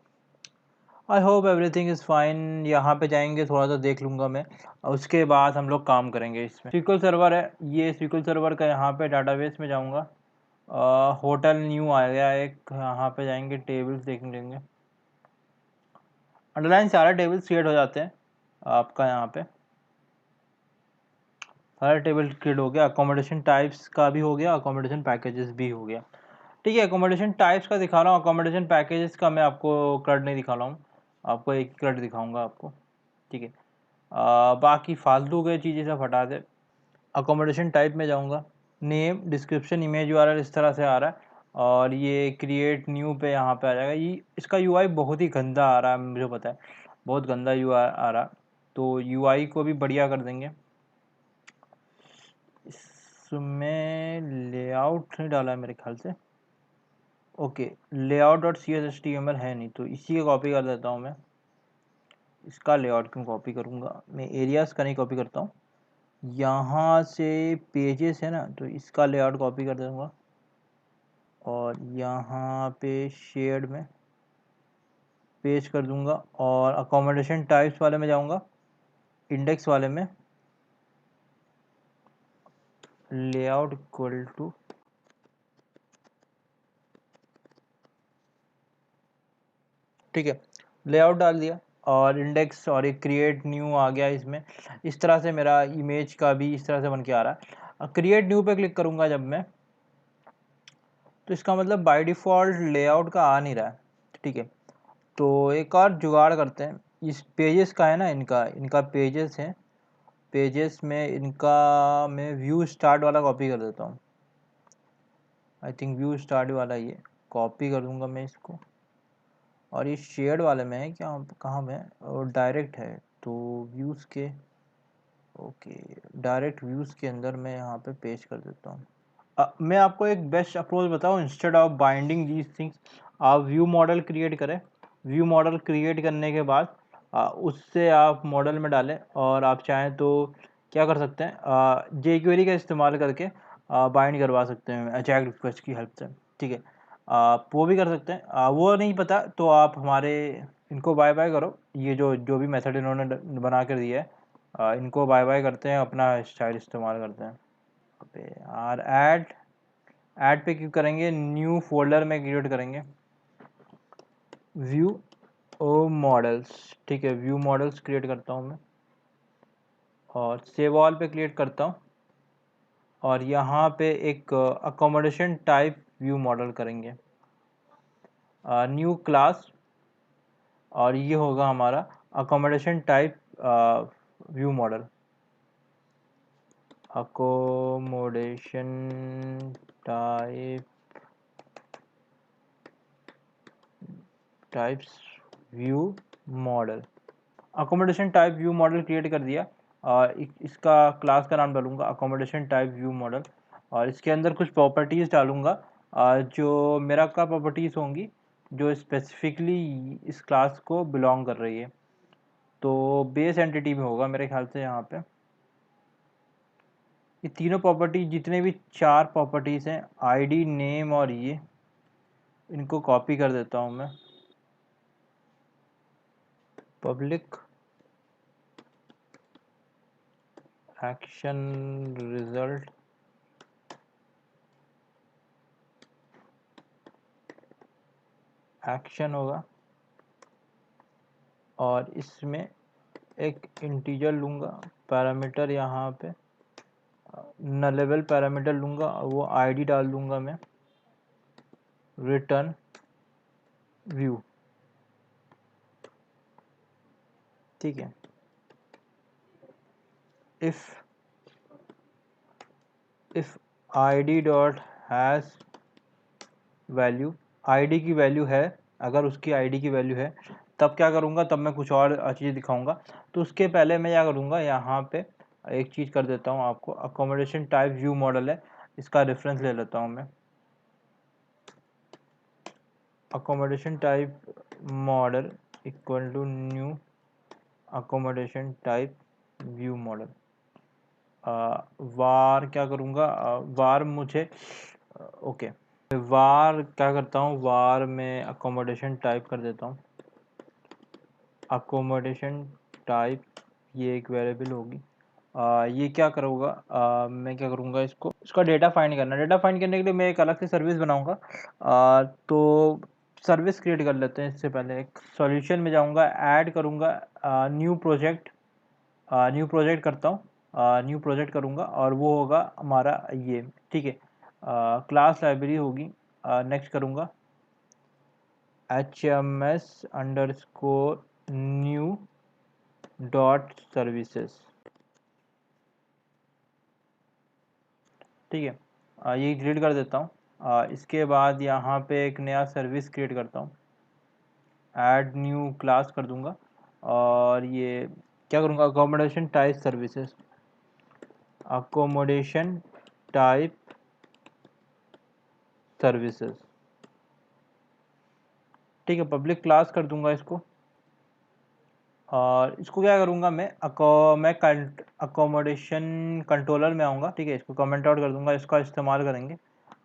I hope everything is fine. यहाँ पे जाएंगे, थोड़ा सा देख लूँगा मैं, और उसके बाद हम लोग काम करेंगे इसमें। SQL सर्वर है, ये SQL सर्वर का यहाँ पे डाटाबेस में जाऊँगा, होटल न्यू आ गया एक, यहाँ पे जाएंगे टेबल्स देख लेंगे, अंडरलाइन सारे टेबल्स क्रिएट हो जाते हैं आपका, यहाँ पे सारे टेबल क्रिएट हो गया। अकोमोडेशन टाइप्स का भी हो गया, अकोमोडेशन पैकेजेस भी हो गया। ठीक है, अकोमोडेशन टाइप्स का दिखा रहा हूँ, अकोमोडेशन पैकेजेस का मैं आपको CRUD नहीं दिखा रहा हूँ, आपको एक CRUD दिखाऊंगा आपको। ठीक है, बाकी फालतू के चीज़ें सब हटा दे। अकोमोडेशन टाइप में जाऊँगा, नेम डिस्क्रिप्शन इमेज URL इस तरह से आ रहा है, और ये क्रिएट न्यू पे यहाँ पे आ जाएगा। ये इसका UI बहुत ही गंदा आ रहा है, मुझे पता है, बहुत गंदा UI आ रहा है, तो UI को भी बढ़िया कर देंगे। इसमें लेआउट नहीं डाला है मेरे ख्याल से, ओके, लेआउट डॉट CSHTML है नहीं, तो इसी का कॉपी कर देता हूँ मैं। इसका लेआउट क्यों कॉपी करूँगा मैं, एरियाज़ का नहीं कॉपी करता हूँ, यहाँ से पेजेस है ना, तो इसका लेआउट कॉपी कर दूँगा, और यहाँ पे शेयर्ड में पेस्ट कर दूँगा, और अकोमोडेशन टाइप्स वाले में जाऊँगा, इंडेक्स वाले में लेआउट इक्वल टू, ठीक है, लेआउट डाल दिया और इंडेक्स और एक क्रिएट न्यू आ गया इसमें। इस तरह से मेरा इमेज का भी इस तरह से बन के आ रहा है। क्रिएट न्यू पे क्लिक करूँगा जब मैं, तो इसका मतलब बाय डिफ़ॉल्ट लेआउट का आ नहीं रहा है, ठीक है। तो एक और जुगाड़ करते हैं, इस पेजेस का है ना, इनका इनका पेजेस है, पेजेस में इनका मैं व्यू स्टार्ट वाला कॉपी कर देता हूँ। आई थिंक व्यू स्टार्ट वाला ये कॉपी कर दूंगा मैं इसको, और ये शेयर्ड वाले में है क्या, कहाँ में, और डायरेक्ट है तो व्यूज़ के, ओके, डायरेक्ट व्यूज़ के अंदर मैं यहाँ पे पेस्ट कर देता हूँ। मैं आपको एक बेस्ट अप्रोच बताऊँ, instead of binding these things, आप व्यू मॉडल क्रिएट करें। व्यू मॉडल क्रिएट करने के बाद उससे आप मॉडल में डालें, और आप चाहें तो क्या कर सकते हैं, jQuery का इस्तेमाल करके बाइंड करवा सकते हैं अजैक रिक्वेस्ट की हेल्प से, ठीक है। आप वो भी कर सकते हैं। वो नहीं पता तो आप हमारे इनको बाय बाय करो, ये जो जो भी मेथड इन्होंने बना कर दिया है, इनको बाय बाय करते हैं, अपना स्टाइल इस्तेमाल करते हैं। पे और ऐड पे क्लिक करेंगे, न्यू फोल्डर में क्रिएट करेंगे व्यू ओ मॉडल्स, ठीक है, व्यू मॉडल्स क्रिएट करता हूँ मैं, और सेव ऑल पे क्लिक करता हूँ, और यहाँ पे एक अकोमोडेशन टाइप व्यू मॉडल करेंगे, न्यू क्लास, और ये होगा हमारा accommodation type view model, accommodation types view model, accommodation type view model create कर दिया। और इसका क्लास का नाम डालूंगा अकोमोडेशन टाइप व्यू मॉडल, और इसके अंदर कुछ प्रॉपर्टीज़ डालूंगा, जो मेरा का प्रॉपर्टीज़ होंगी जो स्पेसिफिकली इस क्लास को बिलोंग कर रही है। तो बेस एंटिटी में होगा मेरे ख्याल से, यहाँ पे ये तीनों प्रॉपर्टी, जितने भी 4 प्रॉपर्टीज़ हैं, आईडी, नेम और ये, इनको कॉपी कर देता हूँ मैं, पब्लिक एक्शन रिजल्ट, एक्शन होगा, और इसमें एक इंटीजर लूँगा पैरामीटर, यहाँ पे नलेबल पैरामीटर लूँगा, वो आईडी डाल दूँगा मैं, रिटर्न व्यू, ठीक है। If ID dot has value, ID की वैल्यू है, अगर उसकी आईडी की वैल्यू है, तब क्या करूँगा, तब मैं कुछ और चीज़ दिखाऊंगा। तो उसके पहले मैं क्या करूँगा, यहाँ पे एक चीज़ कर देता हूँ आपको, अकोमोडेशन टाइप व्यू मॉडल है, इसका रेफरेंस ले लेता हूँ मैं, accommodation type model equal to new accommodation type view model, var क्या करूँगा, वार मुझे, ओके, वार क्या करता हूँ, वार में अकोमोडेशन टाइप कर देता हूँ, अकोमोडेशन टाइप, ये एक वेरिएबल होगी, ये क्या करूँगा, मैं क्या करूँगा, इसका डेटा फाइंड करना, डेटा फाइंड करने के लिए मैं एक अलग से सर्विस बनाऊँगा। तो सर्विस क्रिएट कर लेते हैं। इससे पहले एक सॉल्यूशन में जाऊँगा, ऐड करूँगा, न्यू प्रोजेक्ट, न्यू प्रोजेक्ट करता हूँ, न्यू प्रोजेक्ट करूँगा, और वो होगा हमारा ये, ठीक है, क्लास लाइब्रेरी होगी। नेक्स्ट करूँगा HMS underscore new dot services, ठीक है, ये क्रिएट कर देता हूँ। इसके बाद यहाँ पे एक नया सर्विस क्रिएट करता हूँ, ऐड न्यू क्लास कर दूँगा, और ये क्या करूँगा, accommodation type services, accommodation type services, ठीक है, पब्लिक क्लास कर दूँगा इसको। और इसको क्या करूँगा मैं, अकोमोडेशन कंट्रोलर में आऊँगा, ठीक है, इसको कमेंट आउट कर दूँगा, इसका इस्तेमाल करेंगे।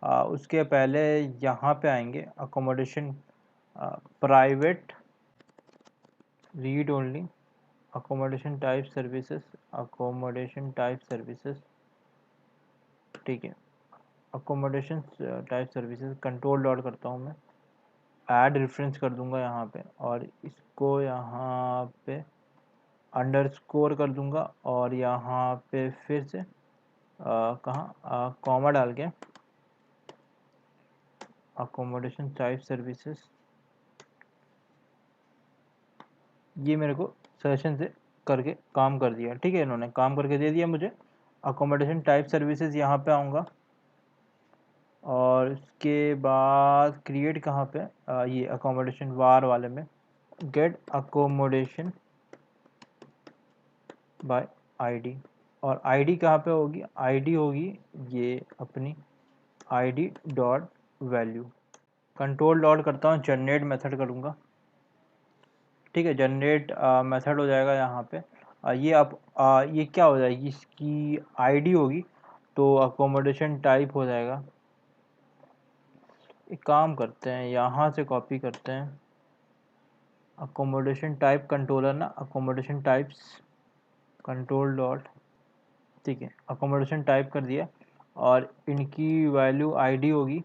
उसके पहले यहाँ पे आएंगे, accommodation private read only, accommodation type services, accommodation type services, ठीक है। Accommodation type services control dot करता हूँ मैं, ऐड रेफरेंस कर दूंगा यहाँ पे, और इसको यहाँ पे अंडरस्कोर कर दूंगा, और यहाँ पे फिर से कहाँ कॉमा डाल के अकोमोडेशन टाइप सर्विसेज, ये मेरे को सेशन से करके काम कर दिया। ठीक है, इन्होंने काम करके दे दिया मुझे। अकोमोडेशन टाइप सर्विसेज यहाँ पे आऊँगा, और उसके बाद क्रिएट कहाँ पे, ये अकोमोडेशन वार वाले में, गेट अकोमोडेशन बाय आईडी, और आईडी कहाँ पे होगी, आईडी होगी ये अपनी ID dot value. Control dot करता हूँ, जनरेट मेथड करूँगा। ठीक है, जनरेट मेथड हो जाएगा यहाँ पे। ये अब ये क्या हो जाएगी, इसकी आईडी होगी, तो अकोमोडेशन टाइप हो जाएगा। एक काम करते हैं, यहाँ से कॉपी करते हैं अकोमोडेशन टाइप कंट्रोलर ना, अकोमोडेशन टाइप्स कंट्रोल डॉट, ठीक है, अकोमोडेशन टाइप कर दिया, और इनकी वैल्यू आईडी होगी।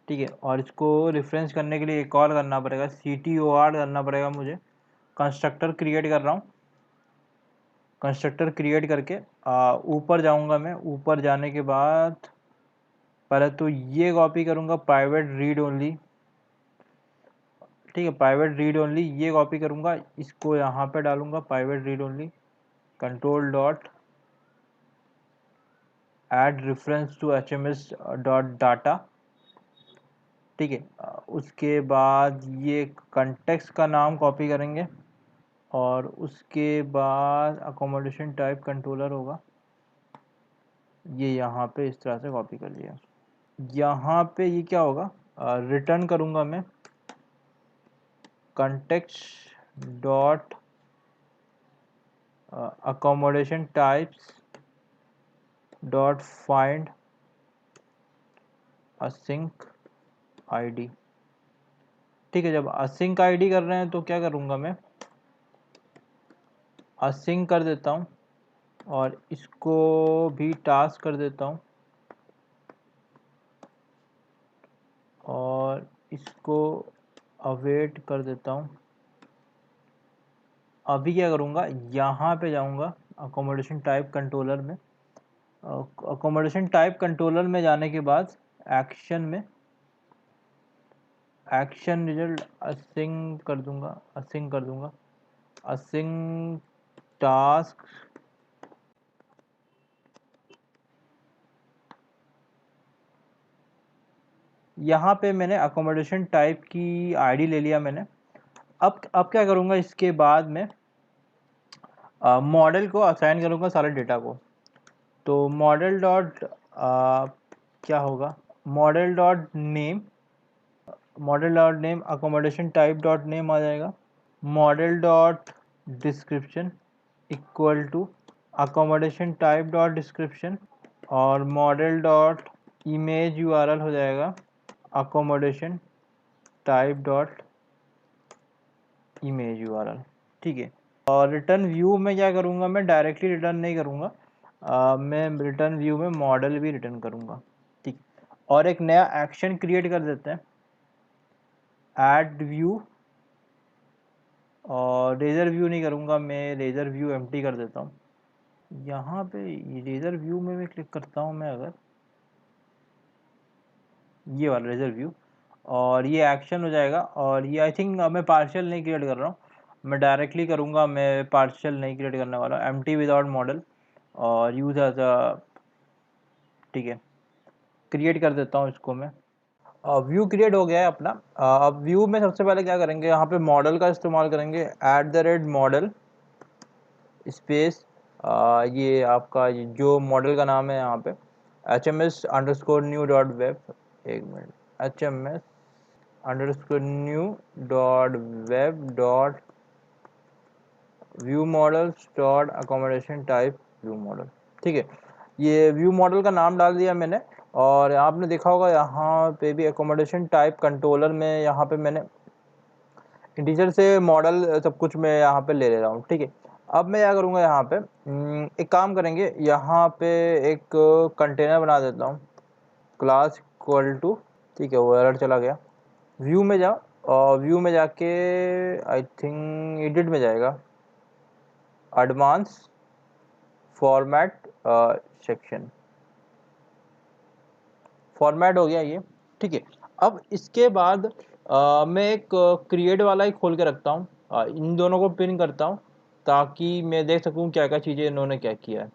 ठीक है, और इसको रेफरेंस करने के लिए एक और करना पड़ेगा, CTOR करना पड़ेगा मुझे। कंस्ट्रक्टर क्रिएट कर रहा हूँ, कंस्ट्रक्टर क्रिएट करके ऊपर जाऊँगा मैं। ऊपर जाने के बाद पहले तो ये कॉपी करूँगा, प्राइवेट रीड ओनली। ठीक है, प्राइवेट रीड ओनली ये कॉपी करूँगा, इसको यहाँ पे डालूँगा, private read only, control dot add reference to HMS dot data. ठीक है, उसके बाद ये कंटेक्स्ट का नाम कॉपी करेंगे, और उसके बाद अकोमोडेशन टाइप कंट्रोलर होगा, ये यहाँ पे इस तरह से कॉपी कर लिया। यहाँ पे ये क्या होगा, रिटर्न करूँगा मैं, context dot accommodation types dot find async ID. ठीक है, जब असिंक आईडी कर रहे हैं तो क्या करूँगा मैं, असिंक कर देता हूँ, और इसको भी टास्क कर देता हूँ, और इसको अवेट कर देता हूँ। अभी क्या करूँगा, यहाँ पे जाऊँगा अकोमोडेशन टाइप कंट्रोलर में, अकोमोडेशन टाइप कंट्रोलर में जाने के बाद एक्शन में, एक्शन रिजल्ट असिंक कर दूँगा, असिंक कर दूँगा, असिंक टास्क, यहाँ पे मैंने अकोमोडेशन टाइप की आईडी ले लिया मैंने। अब क्या करूँगा, इसके बाद में मॉडल को असाइन करूँगा सारे डेटा को। तो मॉडल डॉट क्या होगा, model dot name, model dot name accommodation type dot name आ जाएगा, model dot description equal to accommodation type dot description, और मॉडल डॉट इमेज URL हो जाएगा accommodation type dot image URL। ठीक है, और रिटर्न व्यू में क्या करूँगा, मैं डायरेक्टली रिटर्न नहीं करूँगा, मैं रिटर्न व्यू में मॉडल भी रिटर्न करूँगा। ठीक, और एक नया एक्शन क्रिएट कर देते हैं, ऐड व्यू, और रेजर व्यू नहीं करूँगा मैं, रेजर व्यू एम्प्टी कर देता हूँ। यहाँ पे रेजर व्यू में भी क्लिक करता हूँ मैं, अगर ये वाला रेजर व्यू, और ये एक्शन हो जाएगा। और ये आई थिंक मैं पार्शियल नहीं क्रिएट कर रहा हूँ, मैं डायरेक्टली करूँगा, मैं पार्शियल नहीं क्रिएट करने वाला हूँ, एम्प्टी विदाउट मॉडल और यूज एज अ। ठीक है, क्रिएट कर देता हूँ इसको मैं। व्यू क्रिएट हो गया है अपना। अब व्यू में सबसे पहले क्या करेंगे, यहाँ पे मॉडल का इस्तेमाल करेंगे, @मॉडल स्पेस, ये आपका जो मॉडल का नाम है यहाँ पे HMS_new.web, एक minute, HMS_new.web view models dot accommodation type view model. ठीक है, ये व्यू मॉडल का नाम डाल दिया मैंने, और आपने देखा होगा यहाँ पे भी अकोमोडेशन टाइप कंट्रोलर में, यहाँ पे मैंने इंटीजर से मॉडल सब कुछ मैं यहाँ पे ले रहा हूँ। ठीक है, अब मैं क्या करूँगा यहाँ पे, एक काम करेंगे, यहाँ पे एक कंटेनर बना देता हूँ, क्लास इक्वल टू, ठीक है वो एरर चला गया। व्यू में जाओ और व्यू में जाके आई थिंक एडिट में जाएगा, एडवांस फॉर्मेट सेक्शन, फॉर्मेट हो गया ये, ठीक है। अब इसके बाद मैं एक क्रिएट वाला ही खोल के रखता हूँ, इन दोनों को पिन करता हूँ ताकि मैं देख सकूँ क्या क्या चीज़ें इन्होंने क्या किया है।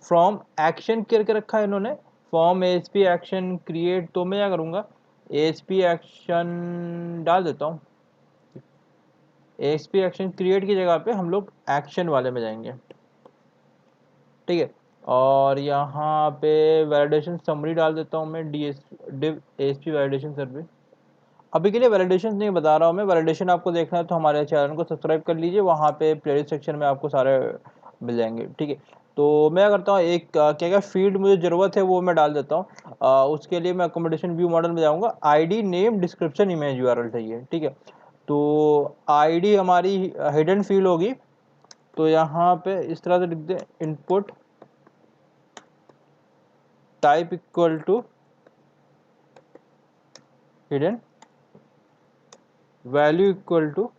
फ्रॉम एक्शन करके रखा है इन्होंने, फॉर्म ASP एक्शन क्रिएट, तो मैं क्या करूँगा ASP एक्शन डाल देता हूँ। ASP एक्शन क्रिएट की जगह पे हम लोग एक्शन वाले में जाएंगे, ठीक है। और यहाँ पे वैलिडेशन समरी डाल देता हूँ मैं, div ASP वैलिडेशन सर्विस। अभी के लिए वैलिडेशन नहीं बता रहा हूँ मैं, वैलिडेशन आपको देखना है तो हमारे चैनल को सब्सक्राइब कर लीजिए, वहाँ पे प्लेलिस्ट सेक्शन में आपको सारे मिल जाएंगे, ठीक है। तो मैं करता हूँ एक क्या क्या फील्ड मुझे ज़रूरत है वो मैं डाल देता हूँ। उसके लिए मैं अकोमोडेशन व्यू मॉडल में जाऊँगा, ID name description image URL चाहिए, ठीक है। तो ID हमारी हिडन फील्ड होगी, तो यहाँ पे इस तरह से लिख दें, input type equal to hidden, value equal to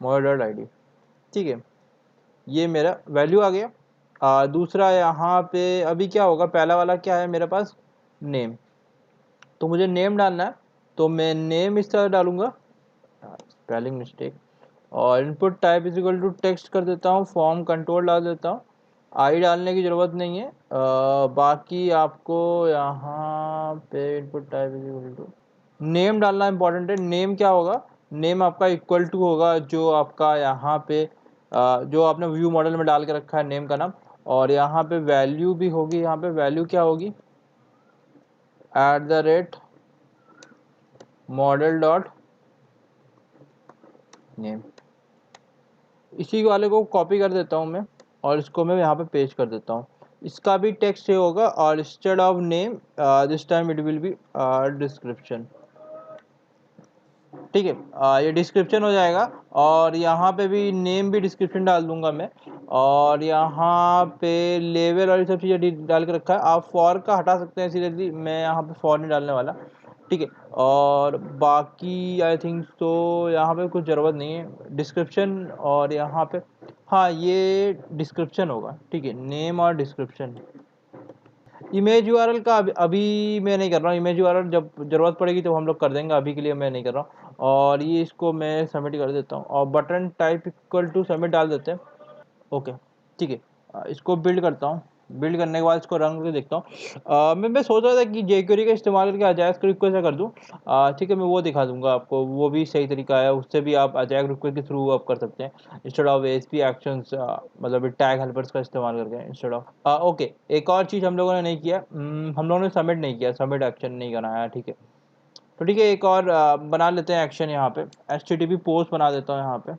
model ID, ठीक है। ये मेरा वैल्यू आ गया। दूसरा यहाँ पे अभी क्या होगा, पहला वाला क्या है मेरे पास, नेम, तो मुझे नेम डालना है, तो मैं नेम इस तरह डालूंगा, स्पेलिंग मिस्टेक, और input type is equal to text कर देता हूँ, फॉर्म कंट्रोल डाल देता हूँ, आई डालने की ज़रूरत नहीं है। बाकी आपको यहाँ पे input type is equal to name डालना इंपॉर्टेंट है। नेम क्या होगा, नेम आपका इक्वल टू होगा जो आपका यहाँ पे जो आपने व्यू मॉडल में डाल के रखा है नेम का नाम, और यहाँ पे वैल्यू भी होगी, यहाँ पे वैल्यू क्या होगी, @ मॉडल डॉट नेम। इसी वाले को कॉपी कर देता हूँ मैं, और इसको मैं यहाँ पे पेस्ट कर देता हूँ। इसका भी टेक्स्ट ये होगा, और instead of name this time it will be description, ठीक है। ये डिस्क्रिप्शन हो जाएगा, और यहाँ पे भी नेम भी डिस्क्रिप्शन डाल दूंगा मैं, और यहाँ पे लेवल और ये सब चीज़ें डाल के रखा है। आप फॉर का हटा सकते हैं सीरियसली, मैं यहाँ पे फॉर नहीं डालने वाला, ठीक है। और बाकी आई थिंक तो यहाँ पे कुछ ज़रूरत नहीं है डिस्क्रिप्शन, और यहाँ पे हाँ ये डिस्क्रिप्शन होगा, ठीक है, नेम और डिस्क्रिप्शन। इमेज यूआरएल का अभी मैं नहीं कर रहा हूँ, इमेज यूआरएल जब ज़रूरत पड़ेगी तो हम लोग कर देंगे, अभी के लिए मैं नहीं कर रहा हूँ। और ये इसको मैं सबमिट कर देता हूँ, और button type equal to submit डाल देते हैं, ओके, ठीक है। इसको बिल्ड करता हूँ, बिल्ड करने के बाद इसको रन करके देखता हूँ। मैं सोच रहा था कि jQuery का इस्तेमाल करके अजाक्स को रिक्वेस्ट कर दूँ, ठीक है, मैं वो दिखा दूंगा आपको, वो भी सही तरीका है, उससे भी आप अजैक रिक्वेस्ट के थ्रू आप कर सकते हैं, इंस्टेड ऑफ ASP एक्शंस, मतलब टैग हेल्पर्स का इस्तेमाल करके इंस्टेड ऑफ। ओके, एक और चीज़ हम लोगों ने नहीं किया, हम लोगों ने सबमिट नहीं किया, सबमिट एक्शन नहीं बनाया, ठीक है। तो ठीक है, एक और बना लेते हैं एक्शन, यहाँ पे HTTP पोस्ट बना देता हूँ यहाँ पे।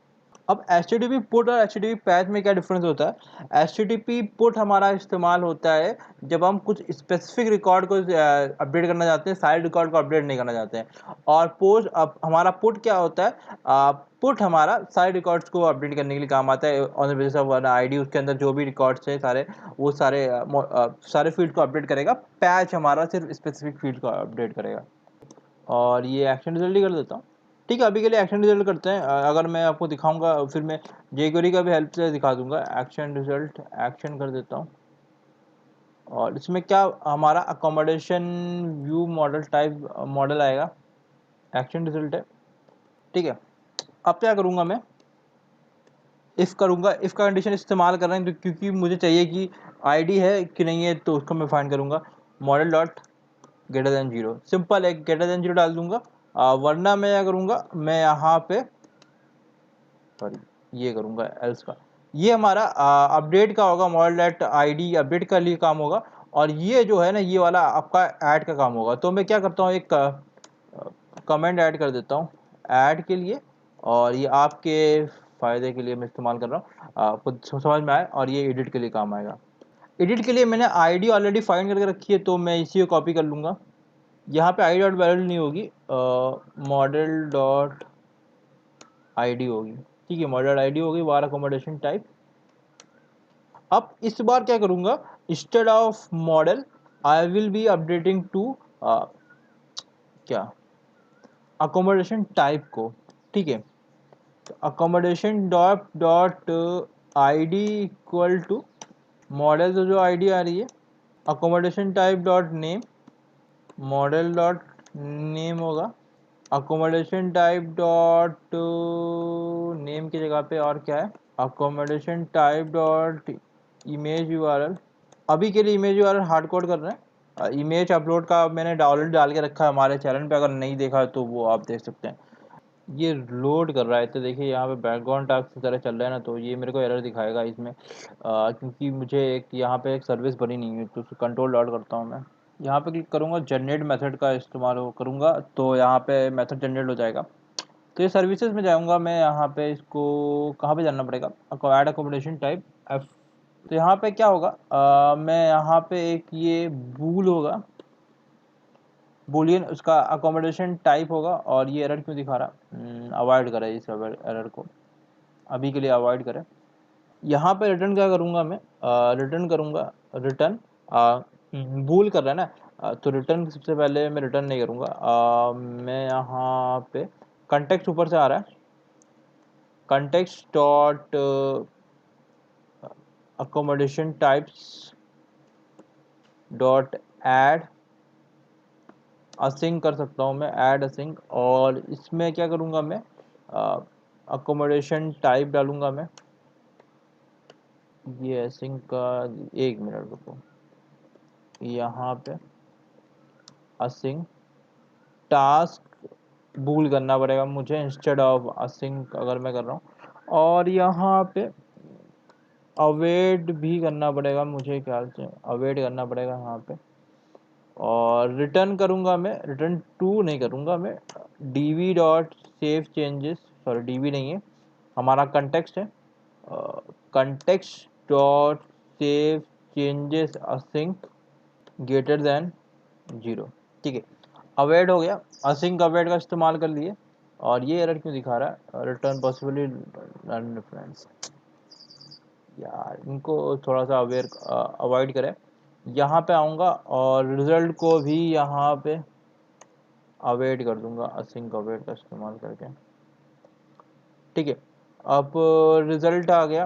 अब HTTP पुट और HTTP पैच में क्या डिफरेंस होता है, HTTP पुट हमारा इस्तेमाल होता है जब हम कुछ स्पेसिफिक रिकॉर्ड को अपडेट करना चाहते हैं, सारे रिकॉर्ड को अपडेट नहीं करना चाहते हैं। और पोस्ट, अब हमारा पुट क्या होता है, पुट हमारा सारे रिकॉर्ड्स को अपडेट करने के लिए काम आता है, on the basis of one ID, उसके अंदर जो भी रिकॉर्ड्स है सारे, वो सारे फील्ड को अपडेट करेगा। पैच हमारा सिर्फ स्पेसिफिक फील्ड को अपडेट करेगा। और ये एक्शन रिजल्ट ही कर देता हूँ, ठीक है। अभी के लिए एक्शन रिजल्ट करते हैं, अगर मैं आपको दिखाऊंगा फिर मैं jQuery का भी हेल्प से दिखा दूंगा। एक्शन रिजल्ट एक्शन कर देता हूँ, और इसमें क्या हमारा accommodation view model type model आएगा, एक्शन रिजल्ट है, ठीक है। अब क्या करूँगा मैं, इफ़ करूँगा, इफ़ का कंडीशन इस्तेमाल कर रहे हैं तो, क्योंकि मुझे चाहिए कि ID है कि नहीं है, तो उसको मैं फाइंड करूँगा, model dot greater than 0, simple है, ग्रेटर देन 0 डाल दूंगा। वरना मैं क्या करूँगा, मैं यहाँ पे सॉरी ये करूँगा एल्स का, ये हमारा अपडेट का होगा, मॉडल डॉट ID अपडेट का लिए काम होगा, और ये जो है ना ये वाला आपका ऐड का काम होगा। तो मैं क्या करता हूँ, एक कमेंट ऐड कर देता हूँ ऐड के लिए, और ये आपके फ़ायदे के लिए मैं इस्तेमाल कर रहा हूँ, आपको समझ में आए, और ये एडिट के लिए काम आएगा। एडिट के लिए मैंने ID ऑलरेडी फाइंड करके रखी है, तो मैं इसी को कॉपी कर लूँगा। यहाँ पे ID डॉट वैल्यू नहीं होगी, मॉडल डॉट ID होगी, ठीक है, मॉडल ID होगी, वार अकोमोडेशन टाइप, अब इस बार क्या करूँगा, instead of model I will be updating to क्या अकोमोडेशन टाइप को। ठीक है, accommodation dot I D equal to model, तो जो आई डी आ रही है accommodation type dot name, model dot name होगा, अकोमोडेशन टाइप डॉट नेम की जगह पे और क्या है, accommodation type dot image URL. अभी के लिए इमेज यूआरएल हार्ड कोड कर रहे हैं। इमेज अपलोड का मैंने डाउनलोड डाल के रखा है हमारे चैनल पे, अगर नहीं देखा तो वो आप देख सकते हैं। ये लोड कर रहा है, तो देखिए यहाँ पे बैकग्राउंड टास्क की तरह चल रहा है ना, तो ये मेरे को एरर दिखाएगा इसमें, क्योंकि मुझे एक यहाँ पे एक सर्विस बनी नहीं है, तो कंट्रोल डॉट करता हूँ मैं, यहाँ पे क्लिक करूँगा, जनरेट मेथड का इस्तेमाल करूँगा, तो यहाँ पे मेथड जनरेट हो जाएगा। तो ये सर्विसेज में जाऊँगा मैं, यहाँ पे इसको कहाँ पे जाना पड़ेगा, ऐड अकोमोडेशन टाइप एफ। तो यहाँ पे क्या होगा, मैं यहाँ पे एक ये बूल होगा, बूलियन उसका अकोमोडेशन टाइप होगा, और ये एरर क्यों दिखा रहा, अवॉइड करें इस एरर को, अभी के लिए अवॉइड करें। यहाँ पे रिटर्न क्या करूँगा मैं, रिटर्न करूँगा, रिटर्न बूल कर रहा है ना, तो रिटर्न सबसे पहले मैं रिटर्न नहीं करूँगा, मैं यहाँ पे कंटेक्स्ट ऊपर से आ रहा है, context dot accommodation types dot add async कर सकता हूँ मैं, ऐड असिंक, और इसमें क्या करूँगा मैं, अकोमोडेशन टाइप डालूँगा मैं, ये असिंक का, एक मिनट रुको, यहाँ पे असिंक टास्क बूल करना पड़ेगा मुझे इंस्टेड ऑफ असिंक अगर मैं कर रहा हूँ, और यहाँ पे अवेट भी करना पड़ेगा मुझे, ख्याल से अवेट करना पड़ेगा यहाँ पे, और रिटर्न करूँगा मैं, रिटर्न टू नहीं करूँगा मैं, dv dot save changes, sorry dv नहीं है, हमारा कंटेक्स्ट है, context dot save changes async greater than 0। ठीक है, अवेट हो गया, असिंक अवेट का इस्तेमाल कर लिए, और ये एरर क्यों दिखा रहा है, रिटर्न पॉसिबली रन रेफरेंस, यार इनको थोड़ा सा अवेयर अवॉइड करें। यहाँ पे आऊँगा और रिज़ल्ट को भी यहाँ पे अवेट कर दूंगा, असिंक अवेट का इस्तेमाल करके। ठीक है, अब रिज़ल्ट आ गया,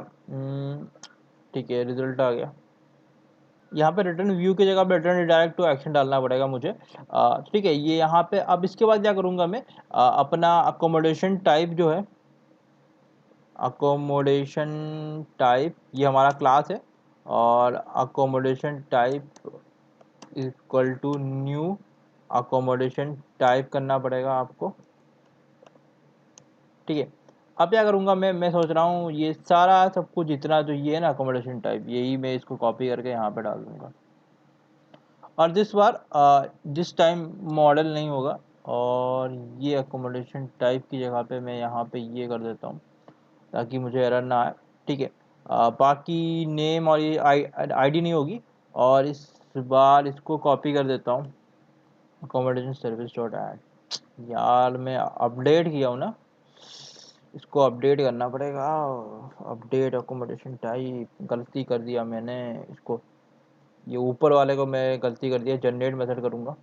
ठीक है रिज़ल्ट आ गया, यहाँ पे रिटर्न व्यू की जगह पे रिटर्न डायरेक्ट टू एक्शन डालना पड़ेगा मुझे। ठीक है, ये यहाँ पे अब इसके बाद क्या करूँगा मैं, अपना अकोमोडेशन टाइप जो है, अकोमोडेशन टाइप ये हमारा क्लास है, और accommodation type equal to new accommodation type करना पड़ेगा आपको। ठीक है, अब क्या करूँगा मैं सोच रहा हूँ ये सारा सब कुछ जितना जो ये है ना अकोमोडेशन टाइप, यही मैं इसको कॉपी करके यहाँ पे डाल दूँगा, और दिस बार जिस टाइम मॉडल नहीं होगा, और ये अकोमोडेशन टाइप की जगह पे मैं यहाँ पे ये कर देता हूँ ताकि मुझे एरर ना आए। ठीक है, बाकी नेम और ये आईडी नहीं होगी, और इस बार इसको कॉपी कर देता हूँ, अकोमोडेशन सर्विस डॉट ऐड, यार मैं अपडेट किया हूँ ना, इसको अपडेट करना पड़ेगा, अपडेट अकोमोडेशन टाइप, गलती कर दिया मैंने इसको, ये ऊपर वाले को मैं गलती कर दिया, जनरेट मेथड करूँगा,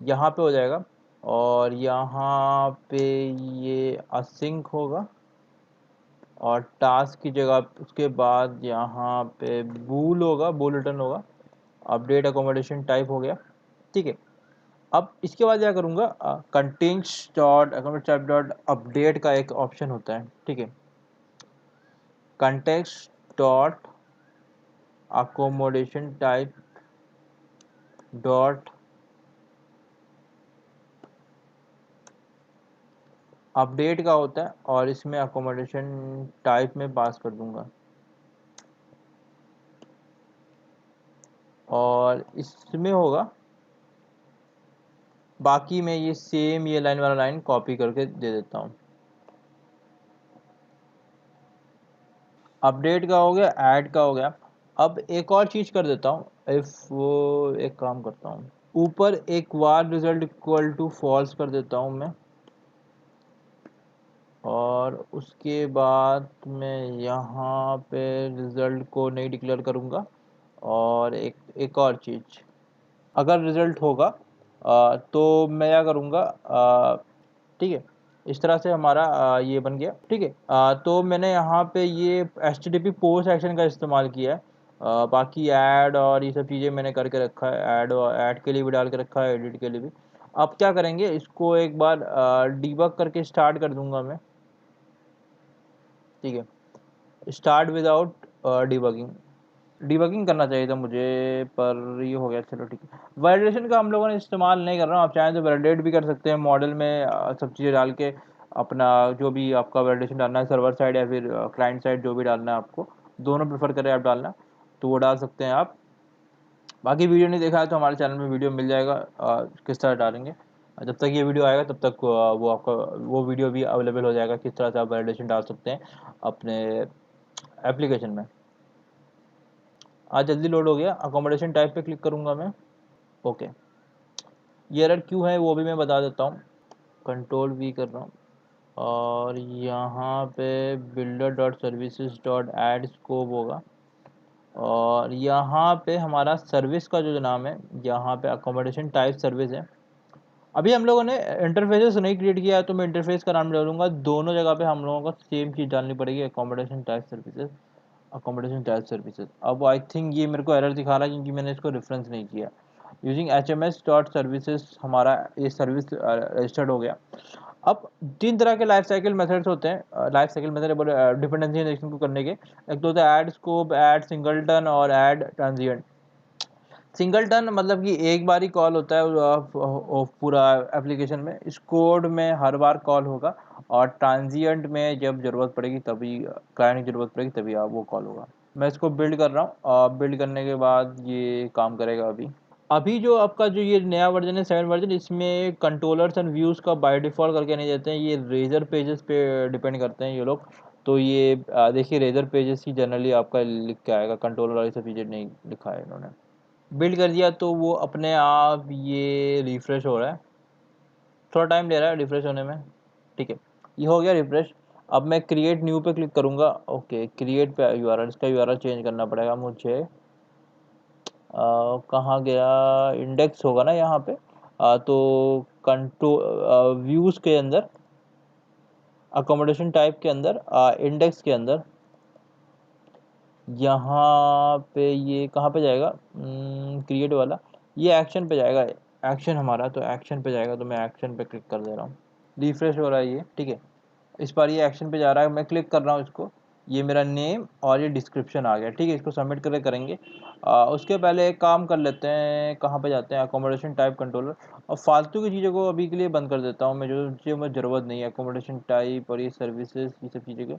यहाँ पे हो जाएगा, और यहाँ पे ये असिंक होगा, और टास्क की जगह उसके बाद यहाँ पे बूल होगा, बूल रिटर्न होगा, अपडेट अकोमोडेशन टाइप हो गया। ठीक है, अब इसके बाद क्या करूँगा, contents dot accommodation type dot update का एक ऑप्शन होता है। ठीक है, context dot accommodation type dot update का होता है, और इसमें अकोमोडेशन टाइप में पास कर दूंगा, और इसमें होगा, बाकी मैं ये सेम ये लाइन वाला लाइन कॉपी करके दे देता हूँ। अपडेट का हो गया, ऐड का हो गया। अब एक और चीज़ कर देता हूँ, इफ वो एक काम करता हूँ, ऊपर एक बार रिजल्ट इक्वल टू फॉल्स कर देता हूँ मैं, और उसके बाद मैं यहाँ पे रिज़ल्ट को नहीं डिक्लेयर करूँगा। और एक और चीज़, अगर रिज़ल्ट होगा तो मैं क्या करूँगा, ठीक है, इस तरह से हमारा ये बन गया, ठीक है। तो मैंने यहाँ पे ये HTTP पोस्ट एक्शन का इस्तेमाल किया है। बाकी ऐड और ये सब चीज़ें मैंने करके रखा है, ऐड और ऐड के लिए भी डाल के रखा है, एडिट के लिए भी। अब क्या करेंगे, इसको एक बार डीबग करके स्टार्ट कर दूंगा मैं, ठीक है। स्टार्ट विदाउट डिबगिंग, डिबगिंग करना चाहिए था मुझे, पर ये हो गया, चलो ठीक है। वैलिडेशन का हम लोगों ने इस्तेमाल नहीं कर रहा हूँ, आप चाहें तो वैलिडेट भी कर सकते हैं मॉडल में, सब चीज़ें डाल के अपना जो भी आपका वैलिडेशन डालना है, सर्वर साइड या फिर क्लाइंट साइड, जो भी डालना है आपको, दोनों प्रेफर करें आप डालना, तो वो डाल सकते हैं आप। बाकी वीडियो नहीं देखा है तो हमारे चैनल में वीडियो मिल जाएगा किस तरह डालेंगे। जब तक ये वीडियो आएगा तब तक वो आपका वो वीडियो भी अवेलेबल हो जाएगा, किस तरह से आप वैलिडेशन डाल सकते हैं अपने एप्लीकेशन में। आज जल्दी लोड हो गया, अकोमोडेशन टाइप पे क्लिक करूंगा मैं, ओके। ये एरर क्यों है वो भी मैं बता देता हूँ, कंट्रोल वी कर रहा हूँ, और यहाँ पे builder dot services dot add scope होगा, और यहाँ पे हमारा सर्विस का जो नाम है, यहाँ पे अकोमोडेशन टाइप सर्विस है। अभी हम लोगों ने इंटरफेसेस नहीं क्रिएट किया है तो मैं इंटरफेस का नाम डालूंगा, दोनों जगह पे हम लोगों को सेम चीज़ डालनी पड़ेगी, accommodation type services, accommodation type services. अब आई थिंक ये मेरे को एरर दिखा रहा है क्योंकि मैंने इसको रेफरेंस नहीं किया। यूजिंग HMS डॉट सर्विसेज, हमारा ये सर्विस रजिस्टर्ड हो गया। अब तीन तरह के लाइफ साइकिल मेथड्स होते हैं, life cycle method dependency injection को करने के। एक तो होता है ऐड स्कोप, ऐड सिंगलटन और ऐड ट्रांजिएंट। सिंगलटन मतलब कि एक बार ही कॉल होता है पूरा एप्लीकेशन में, इस कोड में हर बार कॉल होगा, और ट्रांजिएंट में जब ज़रूरत पड़ेगी तभी, क्लाइंट की ज़रूरत पड़ेगी तभी आप वो कॉल होगा। मैं इसको बिल्ड कर रहा हूँ, और बिल्ड करने के बाद ये काम करेगा। अभी अभी जो आपका जो ये नया वर्जन है 7 वर्जन, इसमें कंट्रोलर्स एंड व्यूज़ का बाय डिफ़ॉल्ट करके नहीं देते हैं, ये रेजर पेजेस पे डिपेंड करते हैं ये लोग। तो ये देखिए रेजर पेजेस ही जनरली आपका लिख के आएगा, कंट्रोलर वाली सब चीज़ें नहीं लिखा है इन्होंने। बिल्ड कर दिया तो वो अपने आप ये रिफ़्रेश हो रहा है, थोड़ा टाइम ले रहा है रिफ़्रेश होने में, ठीक है। ये हो गया रिफ़्रेश। अब मैं क्रिएट न्यू पे क्लिक करूँगा, ओके। क्रिएट पे यूआरएल, इसका यूआरएल चेंज करना पड़ेगा मुझे। कहाँ गया, इंडेक्स होगा ना यहाँ पे, तो कंट्रोल व्यूज़ के अंदर, अकोमोडेशन टाइप के अंदर, इंडेक्स के अंदर, यहाँ पे ये कहाँ पे जाएगा, क्रिएट वाला, ये एक्शन पे जाएगा, एक्शन हमारा, तो एक्शन पे जाएगा, तो मैं एक्शन पे क्लिक कर दे रहा हूँ। रिफ्रेश हो रहा है ये, ठीक है। इस बार ये एक्शन पे जा रहा है, मैं क्लिक कर रहा हूँ इसको, ये मेरा नेम और ये डिस्क्रिप्शन आ गया, ठीक है। इसको सबमिट करके करेंगे। उसके पहले एक काम कर लेते हैं, कहाँ पे जाते हैं, अकोमोडेशन टाइप कंट्रोलर, और फालतू की चीज़ों को अभी के लिए बंद कर देता हूँ मैं, जो चीज़ें मुझे ज़रूरत नहीं है, अकोमोडेशन टाइप और ये सर्विसेज, ये सब चीज़ों के।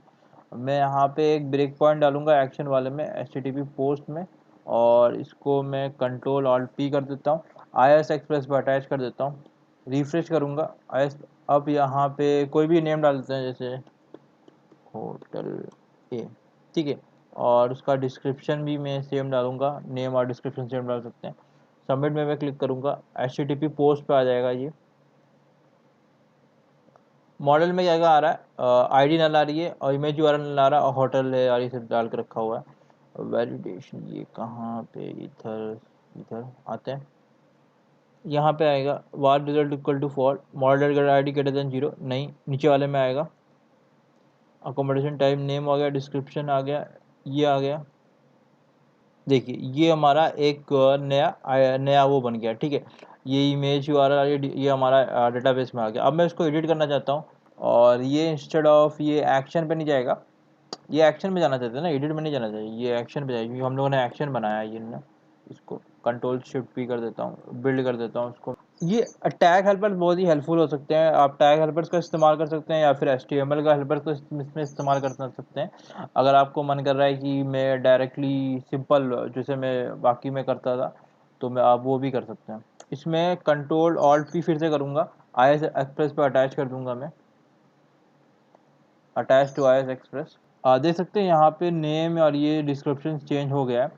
मैं यहाँ पे एक ब्रेक पॉइंट डालूंगा एक्शन वाले में, HTTP पोस्ट में, और इसको मैं कंट्रोल ऑल्ट P कर देता हूँ, IIS एक्सप्रेस पर अटैच कर देता हूँ, रिफ्रेश करूँगा IIS। अब यहाँ पे कोई भी नेम डाल देते हैं, जैसे होटल ए, ठीक है। और उसका डिस्क्रिप्शन भी मैं सेम डालूंगा, नेम और डिस्क्रिप्शन सेम डाल सकते हैं। सबमिट में मैं क्लिक करूँगा, HTTP पोस्ट पे आ जाएगा ये। मॉडल में क्या क्या आ रहा है, आईडी नल आ रही है, और इमेज यूआरएल नल आ रहा है, और होटल है और ये सब डाल के रखा हुआ है। वैलिडेशन ये कहाँ पे, इधर इधर आते हैं, यहाँ पे आएगा var result equal to false, model I D greater than 0, नहीं, नीचे वाले में आएगा। अकोमोडेशन टाइप नेम आ गया, डिस्क्रिप्शन आ गया, ये आ गया। देखिए ये हमारा एक नया वो बन गया, ठीक है। ये इमेज यूआरएल ये हमारा डेटाबेस में आ गया। अब मैं इसको एडिट करना चाहता हूँ, और ये इंस्टेड ऑफ ये एक्शन पे नहीं जाएगा, ये एक्शन में जाना चाहते हैं ना, एडिट में नहीं जाना चाहिए, ये एक्शन पे जाएगी क्योंकि हम लोगों ने एक्शन बनाया है ये ना। इसको कंट्रोल शिफ्ट पी कर देता हूँ, बिल्ड कर देता हूँ इसको। ये टैग हेल्पर्स बहुत ही हेल्पफुल हो सकते हैं, आप टैग हेल्पर्स का इस्तेमाल कर सकते हैं, या फिर HTML का हेल्पर्स को इसमें इस्तेमाल कर सकते हैं। अगर आपको मन कर रहा है कि मैं डायरेक्टली सिंपल जैसे मैं बाकी में करता था, तो मैं आप वो भी कर सकते हैं। इसमें कंट्रोल ऑल्ट P फिर से करूँगा, IIS एक्सप्रेस पर अटैच कर दूंगा मैं, अटैच टू IIS एक्सप्रेस। देख सकते हैं यहाँ पे नेम और ये डिस्क्रिप्शन चेंज हो गया है।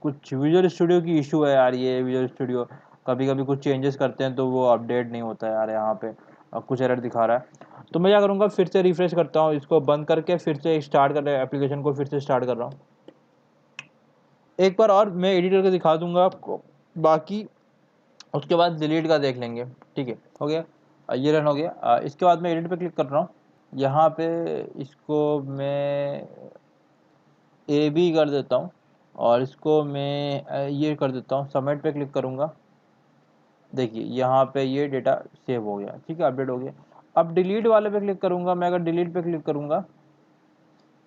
कुछ विजुअल स्टूडियो की इशू है यार, ये विजुअल स्टूडियो कभी कभी कुछ चेंजेस करते हैं तो वो अपडेट नहीं होता है यार, यहाँ पे कुछ एरर दिखा रहा है। तो मैं क्या करूँगा, फिर से रिफ्रेश करता हूँ, इसको बंद करके फिर से स्टार्ट कर एप्लीकेशन को फिर से स्टार्ट कर रहा हूँ। एक बार और मैं एडिट करके दिखा दूंगा आपको, बाकी उसके बाद डिलीट का देख लेंगे। ठीक है, हो गया, ये रन हो गया। इसके बाद मैं एडिट पे क्लिक कर रहा हूँ। यहाँ पे इसको मैं ए बी कर देता हूँ और इसको मैं ये कर देता हूँ, सबमिट पे क्लिक करूँगा। देखिए यहाँ पे ये डेटा सेव हो गया, ठीक है, अपडेट हो गया। अब डिलीट वाले पे क्लिक करूँगा मैं, अगर डिलीट पे क्लिक करूँगा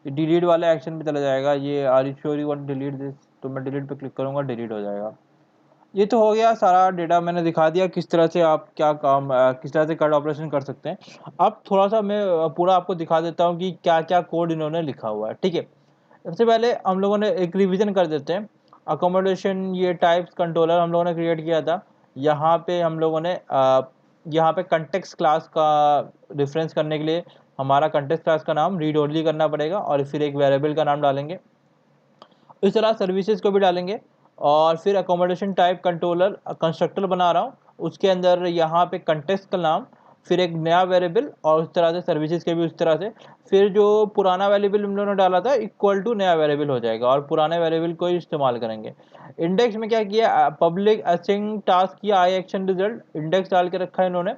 डिलीट वाले एक्शन पे चला जाएगा। ये are you sure you want delete this, तो मैं डिलीट पे क्लिक करूँगा, डिलीट हो जाएगा। ये तो हो गया सारा डेटा, मैंने दिखा दिया किस तरह से आप क्या काम किस तरह से कार्ड ऑपरेशन कर सकते हैं। अब थोड़ा सा मैं पूरा आपको दिखा देता हूँ कि क्या क्या कोड इन्होंने लिखा हुआ है। ठीक है, सबसे पहले हम लोगों ने एक रिवीजन कर देते हैं। अकोमोडेशन ये टाइप्स कंट्रोलर हम लोगों ने क्रिएट किया था। यहाँ पे हम लोगों ने यहाँ पे कंटेक्स्ट क्लास का रेफरेंस करने के लिए हमारा कंटेक्स्ट क्लास का नाम रीड ओनली करना पड़ेगा और फिर एक वेरिएबल का नाम डालेंगे। इस तरह सर्विसेज को भी डालेंगे और फिर अकोमोडेशन टाइप कंट्रोलर कंस्ट्रक्टर बना रहा हूँ, उसके अंदर यहाँ पे कंटेक्स्ट का नाम, फिर एक नया वेरिएबल और उस तरह से सर्विसेज के भी उस तरह से। फिर जो पुराना वेरिएबल हम लोगों ने डाला था इक्वल टू नया वेरिएबल हो जाएगा और पुराने वेरिएबल को ही इस्तेमाल करेंगे। इंडेक्स में क्या किया, पब्लिक असाइन टास्क किया आई एक्शन रिजल्ट, इंडेक्स डाल के रखा है इन्होंने,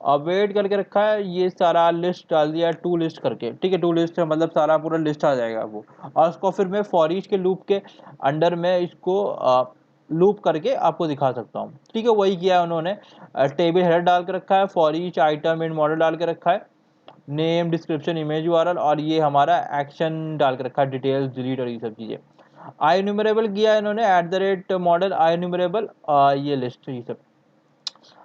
अवेट करके रखा है, ये सारा लिस्ट डाल दिया टू लिस्ट करके। ठीक है, टू लिस्ट है मतलब सारा पूरा लिस्ट आ जाएगा वो। और उसको फिर मैं फॉर ईच के लूप के अंडर में इसको लूप करके आपको दिखा सकता हूँ। ठीक है, वही किया है उन्होंने। टेबल हेडर डाल के रखा है, for each item in model डाल के रखा है, नेम डिस्क्रिप्शन इमेज यूआरएल, और ये हमारा एक्शन डाल के रखा है, डिटेल्स डिलीट और ये सब चीज़ें। आई न्यूमरेबल किया है इन्होंने at the rate model I numerable, ये लिस्ट ये सब।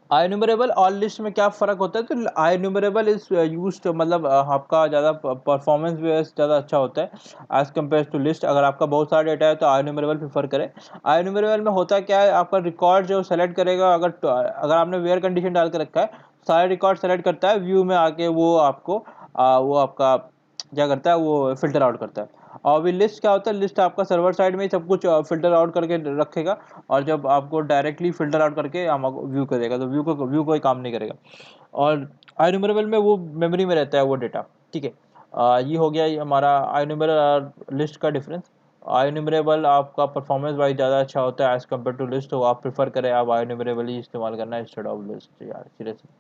आई न्यूमरेबल और लिस्ट में क्या फ़र्क होता है, तो आई न्यूमरेबल इज यूज्ड मतलब आपका ज़्यादा परफॉर्मेंस बेस ज़्यादा अच्छा होता है एज़ कम्पेयर टू लिस्ट। अगर आपका बहुत सारा डेटा है तो आई न्यूमरेबल प्रीफर करें। आई न्यूमरेबल में होता क्या है, आपका रिकॉर्ड जो सेलेक्ट करेगा, अगर आपने वेयर कंडीशन डाल के रखा है, सारे रिकॉर्ड सेलेक्ट करता है, व्यू में आके वो आपको वो आपका क्या करता है, वो फिल्टर आउट करता है। और भी लिस्ट क्या होता है, लिस्ट आपका सर्वर साइड में ही सब कुछ फिल्टर आउट करके रखेगा और जब आपको डायरेक्टली फिल्टर आउट करके हमको व्यू करेगा, तो व्यू कोई काम नहीं करेगा। और आई न्यूमरेबल में वो मेमोरी में रहता है वो डेटा। ठीक है, ये हो गया ये हमारा आई न्यूमरेबल और लिस्ट का डिफरेंस। आई न्यूमरेबल आपका परफॉर्मेंस वाइज ज़्यादा अच्छा होता है एज़ कम्पेयर टू लिस्ट, तो आप प्रेफर करें आप आई न्यूमरेबल ही इस्तेमाल करना इंस्टेड ऑफ लिस्ट यार, सीरियसली।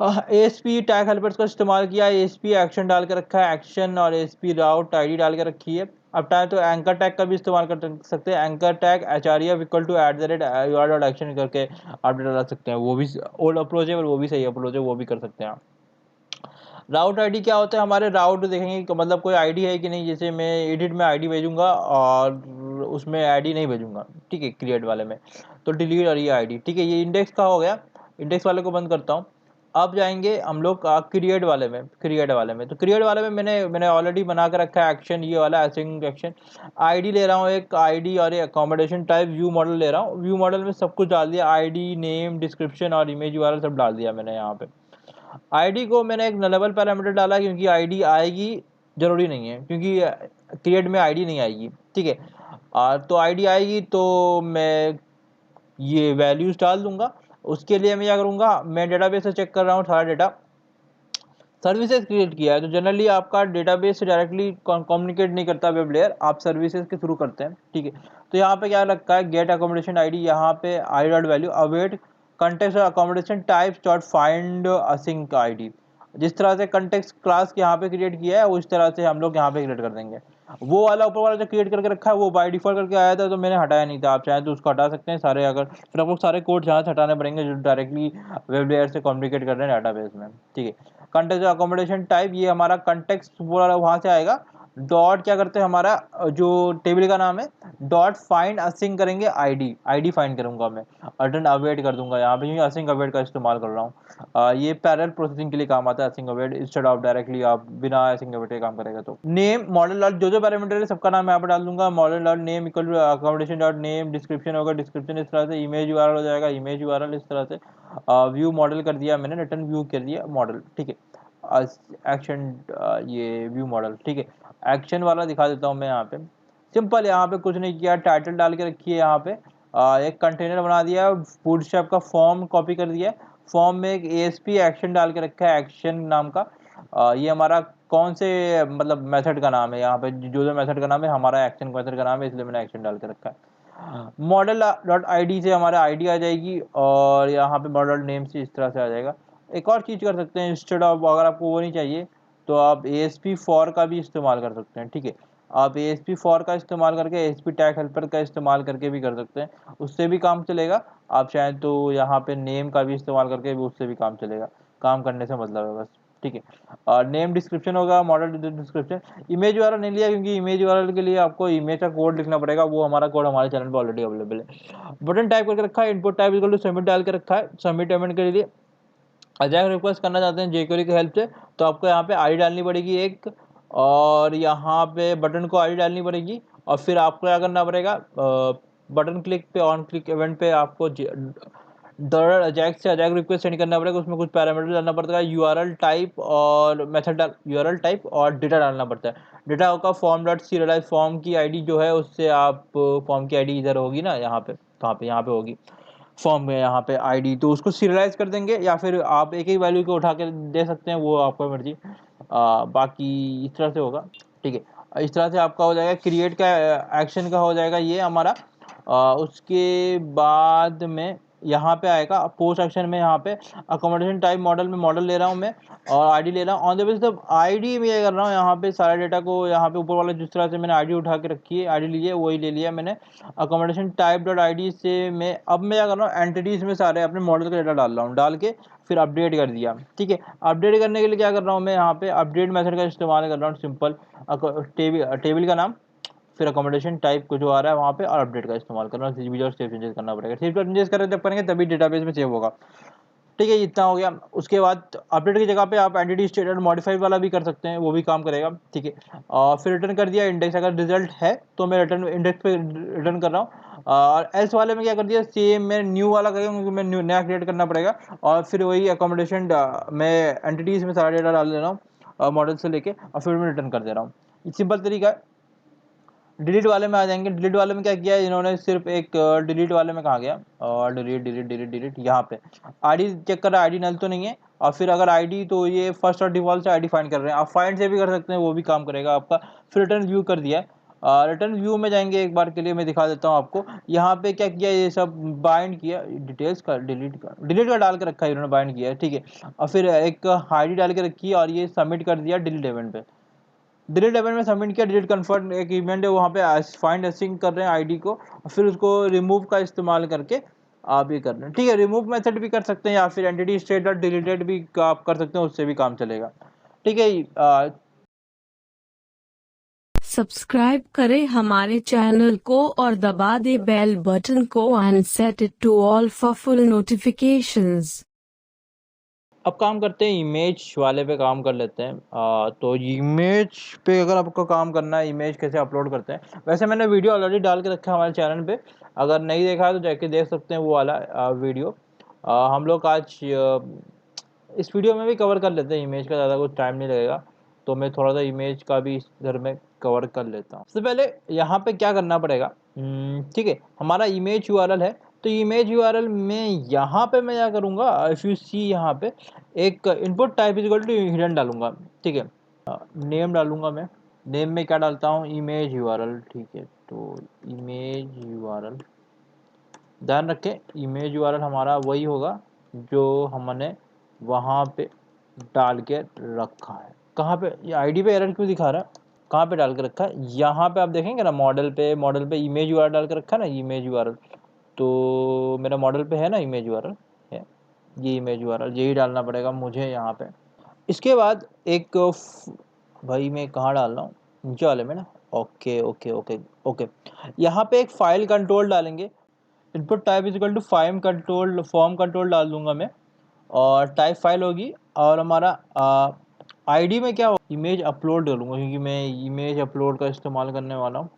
एएसपी टैग हेल्पर्स का इस्तेमाल किया, एएसपी एक्शन डाल के रखा है, एक्शन और एएसपी राउट आईडी डाल के रखी है। अब चाहे तो एंकर टैग का भी इस्तेमाल कर सकते हैं, anchor tag HREF equal to @ur.action करके आप डाल सकते हैं, वो भी ओल्ड अप्रोच है पर वो भी सही अप्रोच है, वो भी कर सकते हैं आप। राउट आईडी क्या होता है, हमारे राउट देखेंगे कि मतलब कोई आईडी है कि नहीं, जैसे मैं एडिट में आईडी भेजूंगा और उसमें आईडी नहीं भेजूंगा। ठीक है, क्रिएट वाले में तो डिलीट और ये आईडी। ठीक है, ये इंडेक्स का हो गया, इंडेक्स वाले को बंद करता हूँ। अब जाएंगे हम लोग क्रिएट वाले में। तो क्रिएट वाले में मैंने ऑलरेडी बना के रखा है एक्शन, ये वाला असाइन एक्शन। आईडी ले रहा हूँ, एक आईडी और एक अकोमोडेशन टाइप व्यू मॉडल ले रहा हूँ। व्यू मॉडल में सब कुछ डाल दिया, आईडी नेम डिस्क्रिप्शन और इमेज यूआरएल सब डाल दिया मैंने यहाँ पे। आईडी को मैंने एक नलेबल पैरामीटर डाला क्योंकि आईडी आएगी जरूरी नहीं है, क्योंकि क्रिएट में आईडी नहीं आएगी। ठीक है, तो आईडी आएगी तो मैं ये वैल्यूज डाल दूंगा। उसके लिए मैं क्या करूंगा, मैं डेटाबेस से चेक कर रहा हूँ सारा डेटा। सर्विसेज क्रिएट किया है तो जनरली आपका डेटाबेस से डायरेक्टली कम्युनिकेट नहीं करता वेब लेयर, आप सर्विसेज के थ्रू करते हैं। ठीक है, तो यहाँ पे क्या लगता है, गेट अकोमोडेशन आईडी, यहाँ पे I dot value await context accommodation types dot find async ID. जिस तरह से कंटेक्स्ट क्लास यहाँ पे क्रिएट किया है उस तरह से हम लोग यहाँ पे क्रिएट कर देंगे। वो वाला ऊपर वाला जो क्रिएट करके रखा है वो बाय डिफॉल्ट करके आया था तो मैंने हटाया नहीं था, आप चाहें तो उसको हटा सकते हैं सारे। अगर फिर आपको सारे कोड यहाँ से हटाने पड़ेंगे जो डायरेक्टली वेब लेयर से कम्युनिकेट कर रहे हैं डाटाबेस में। ठीक है, कंटेक्स्ट अकोमोडेशन टाइप, ये हमारा कंटेक्स्ट पूरा वहाँ से आएगा। डॉट क्या करते हैं, हमारा जो टेबल का नाम है डॉट फाइंड असिंग करेंगे आईडी फाइंड करूंगा मैं, रिटर्न अवेट कर दूंगा यहाँ पे, क्योंकि असिंग अवेट का इस्तेमाल कर रहा हूँ। ये पैरेलल प्रोसेसिंग के लिए काम आता है async await, instead of directly आप बिना असिंग अवेट के काम करेगा। तो नेम मॉडल डॉट जो पैरामीटर है सबका नाम यहाँ पे डाल दूंगा, model dot name equal to accommodation dot name, description होगा डिस्क्रिप्शन इस तरह से, इमेज यूआरएल हो जाएगा इमेज यूआरएल इस तरह से। व्यू मॉडल कर दिया मैंने, रिटर्न व्यू कर दिया मॉडल। ठीक है, एक्शन ये व्यू मॉडल। ठीक है, एक्शन वाला दिखा देता हूँ मैं यहाँ पे। सिंपल, यहाँ पे कुछ नहीं किया, टाइटल डाल के रखी है, यहाँ पे एक कंटेनर बना दिया, बूटस्ट्रैप का फॉर्म कॉपी कर दिया, फॉर्म में एक ASP एक्शन डाल के रखा है, एक्शन नाम का। ये हमारा कौन से मतलब मेथड का नाम है, यहाँ पे जो मेथड का नाम है हमारा एक्शन मेथड का नाम है, इसलिए मैंने एक्शन डाल के रखा है। मॉडल डॉट ID से हमारा ID आ जाएगी, और यहाँ पे मॉडल नेम से इस तरह से आ जाएगा। एक और चीज़ कर सकते हैं, इंस्टेड ऑफ अगर आपको वो नहीं चाहिए तो आप ASP फॉर का भी इस्तेमाल कर सकते हैं, ठीक है। आप ASP फॉर का इस्तेमाल करके ASP टैग हेल्पर का इस्तेमाल करके भी कर सकते हैं, उससे भी काम चलेगा। आप चाहें तो यहाँ पे नेम का भी इस्तेमाल करके भी उससे भी काम चलेगा, काम करने से मतलब है बस, ठीक है। और नेम डिस्क्रिप्शन होगा, मॉडल डिस्क्रिप्शन। इमेज वाला नहीं लिया क्योंकि इमेज वाला के लिए आपको इमेज का कोड लिखना पड़ेगा, वो हमारा कोड हमारे चैनल पर ऑलरेडी अवेलेबल है। बटन टाइप करके रखा है, input type equal to submit डाल के रखा है। सबमिट पेमेंट के लिए अजाक रिक्वेस्ट करना चाहते हैं jQuery की हेल्प से, तो आपको यहाँ पे ID डालनी पड़ेगी एक, और यहाँ पे बटन को ID डालनी पड़ेगी, और फिर आपको क्या करना पड़ेगा, बटन क्लिक पे ऑन क्लिक इवेंट पे आपको डॉलर अजैक से अजैक रिक्वेस्ट सेंड करना पड़ेगा। उसमें कुछ पैरामीटर डालना पड़ता है, URL टाइप और मेथड URL टाइप और डेटा डालना पड़ता है। डेटा होगा फॉर्म डॉट सीरियलाइज, फॉर्म की ID जो है उससे आप फॉर्म की ID इधर होगी ना, यहाँ पे कहाँ पे, यहाँ पे होगी फॉर्म में, यहाँ पे ID, तो उसको सीरियलाइज कर देंगे, या फिर आप एक एक वैल्यू को उठा के दे सकते हैं, वो आपको मर्जी। बाकी इस तरह से होगा, ठीक है। इस तरह से आपका हो जाएगा क्रिएट का एक्शन का हो जाएगा ये हमारा। उसके बाद में यहाँ पे आएगा पोस्ट एक्शन में, यहाँ पे अकोमोडेशन टाइप मॉडल में मॉडल ले रहा हूँ मैं, और ID ले रहा हूँ on the basis of ID में ये कर रहा हूँ। यहाँ पे सारे डेटा को यहाँ पे ऊपर वाले जिस तरह से मैंने ID उठा के रखी है, ID ली है, वही ले लिया मैंने। अकोमोडेशन टाइप डॉट ID से मैं अब मैं क्या कर रहा हूँ, एंटिटीज में सारे अपने मॉडल का डेटा डाल रहा हूँ, डाल के फिर अपडेट कर दिया, ठीक है। अपडेट करने के लिए क्या कर रहा हूँ मैं, यहाँ पे अपडेट मेथड का इस्तेमाल कर रहा हूँ, सिंपल टेबल का नाम, फिर अकोमोडेशन टाइप को जो आ रहा है वहाँ पे, और अपडेट का इस्तेमाल करना, CSV और सेव चेंजेस करना पड़ेगा। सेव चेंजेस करें जब करेंगे तभी डेटाबेस में सेव होगा, ठीक है। इतना हो गया। उसके बाद अपडेट की जगह पे आप एंटिटी स्टेटस मॉडिफाई वाला भी कर सकते हैं, वो भी काम करेगा, ठीक है। और फिर रिटर्न कर दिया इंडेक्स, अगर रिजल्ट है तो मैं रिटर्न इंडेक्स पे रिटर्न कर रहा हूँ। और एल्स वाले में क्या कर दिया, सेम मैं न्यू वाला करेगा क्योंकि मैं न्यू नया क्रिएट करना पड़ेगा, और फिर वही अकोमोडेशन मैं एंटिटीज में सारा डेटा डाल दे रहा हूँ मॉडल से लेके, और फिर मैं रिटर्न कर दे रहा हूँ। सिंपल तरीका है। डिलीट वाले में आ जाएंगे। डिलीट वाले में क्या किया है इन्होंने, सिर्फ एक डिलीट वाले में कहा गया, और डिलीट डिलीट डिलीट डिलीट, यहाँ पे ID चेक कर रहा है, ID नल तो नहीं है, और फिर अगर ID तो ये फर्स्ट और डिफॉल्ट से ID फाइंड कर रहे हैं, आप फाइंड से भी कर सकते हैं, वो भी काम करेगा आपका। फिर रिटर्न व्यू कर दिया है। रिटर्न व्यू में जाएंगे, एक बार के लिए मैं दिखा देता हूँ आपको। यहाँ पे क्या किया, ये सब बाइंड किया, डिटेल्स का डिलीट का डाल के रखा है इन्होंने, बाइंड किया है, ठीक है। और फिर एक ID डाल के रखी है, और ये सबमिट कर दिया डिलीट इवेंट पे। डिलीट इवेंट में सबमिट किया, डिलीट कन्फर्म एक इवेंट है वहाँ पे फाइंड एसिंग कर रहे हैं ID को, और फिर उसको रिमूव का इस्तेमाल करके आप ये कर रहे हैं, ठीक है। रिमूव मेथड भी कर सकते हैं, या फिर एंटिटी स्टेट डॉट डिलीटेड भी आप कर सकते हैं, उससे भी काम चलेगा, ठीक है। सब्सक्राइब करें हमारे चैनल को और दबा दे बेल बटन को and set it to all for full notifications. अब काम करते हैं इमेज वाले पे, काम कर लेते हैं। तो इमेज पे अगर आपको काम करना है, इमेज कैसे अपलोड करते हैं, वैसे मैंने वीडियो ऑलरेडी डाल के रखा है हमारे चैनल पे, अगर नहीं देखा है तो जाके देख सकते हैं वो वाला वीडियो। हम लोग आज इस वीडियो में भी कवर कर लेते हैं इमेज का, ज़्यादा कुछ टाइम नहीं लगेगा, तो मैं थोड़ा सा इमेज का भी इधर में कवर कर लेता हूँ। सबसे पहले यहाँ पे क्या करना पड़ेगा, ठीक है, हमारा इमेज URL है, तो इमेज URL में यहाँ पे मैं क्या करूँगा, इफ यू सी यहाँ पे एक input type equal to hidden डालूंगा, ठीक है। नेम डालूंगा मैं, नेम में क्या डालता हूँ, इमेज URL, ठीक है। तो इमेज URL, ध्यान रखें इमेज URL हमारा वही होगा जो हमने वहाँ पे डाल के रखा है। कहाँ पे, ये ID पे एरर क्यों दिखा रहा है, कहाँ पे डाल के रखा है, यहाँ पे आप देखेंगे ना, मॉडल पे इमेज URL डाल के रखा है ना, इमेज URL, तो मेरा मॉडल पे है ना इमेज URL है, ये इमेज URL यही डालना पड़ेगा मुझे यहाँ पे। इसके बाद एक भाई मैं कहाँ डाल रहा हूँ, नीचे वाले में ना, ओके ओके ओके ओके। यहाँ पे एक फाइल कंट्रोल डालेंगे, input type is equal to form control डाल दूंगा मैं, और टाइप फाइल होगी, और हमारा ID में क्या हो, इमेज अपलोड डालूंगा क्योंकि मैं इमेज अपलोड का इस्तेमाल करने वाला हूँ।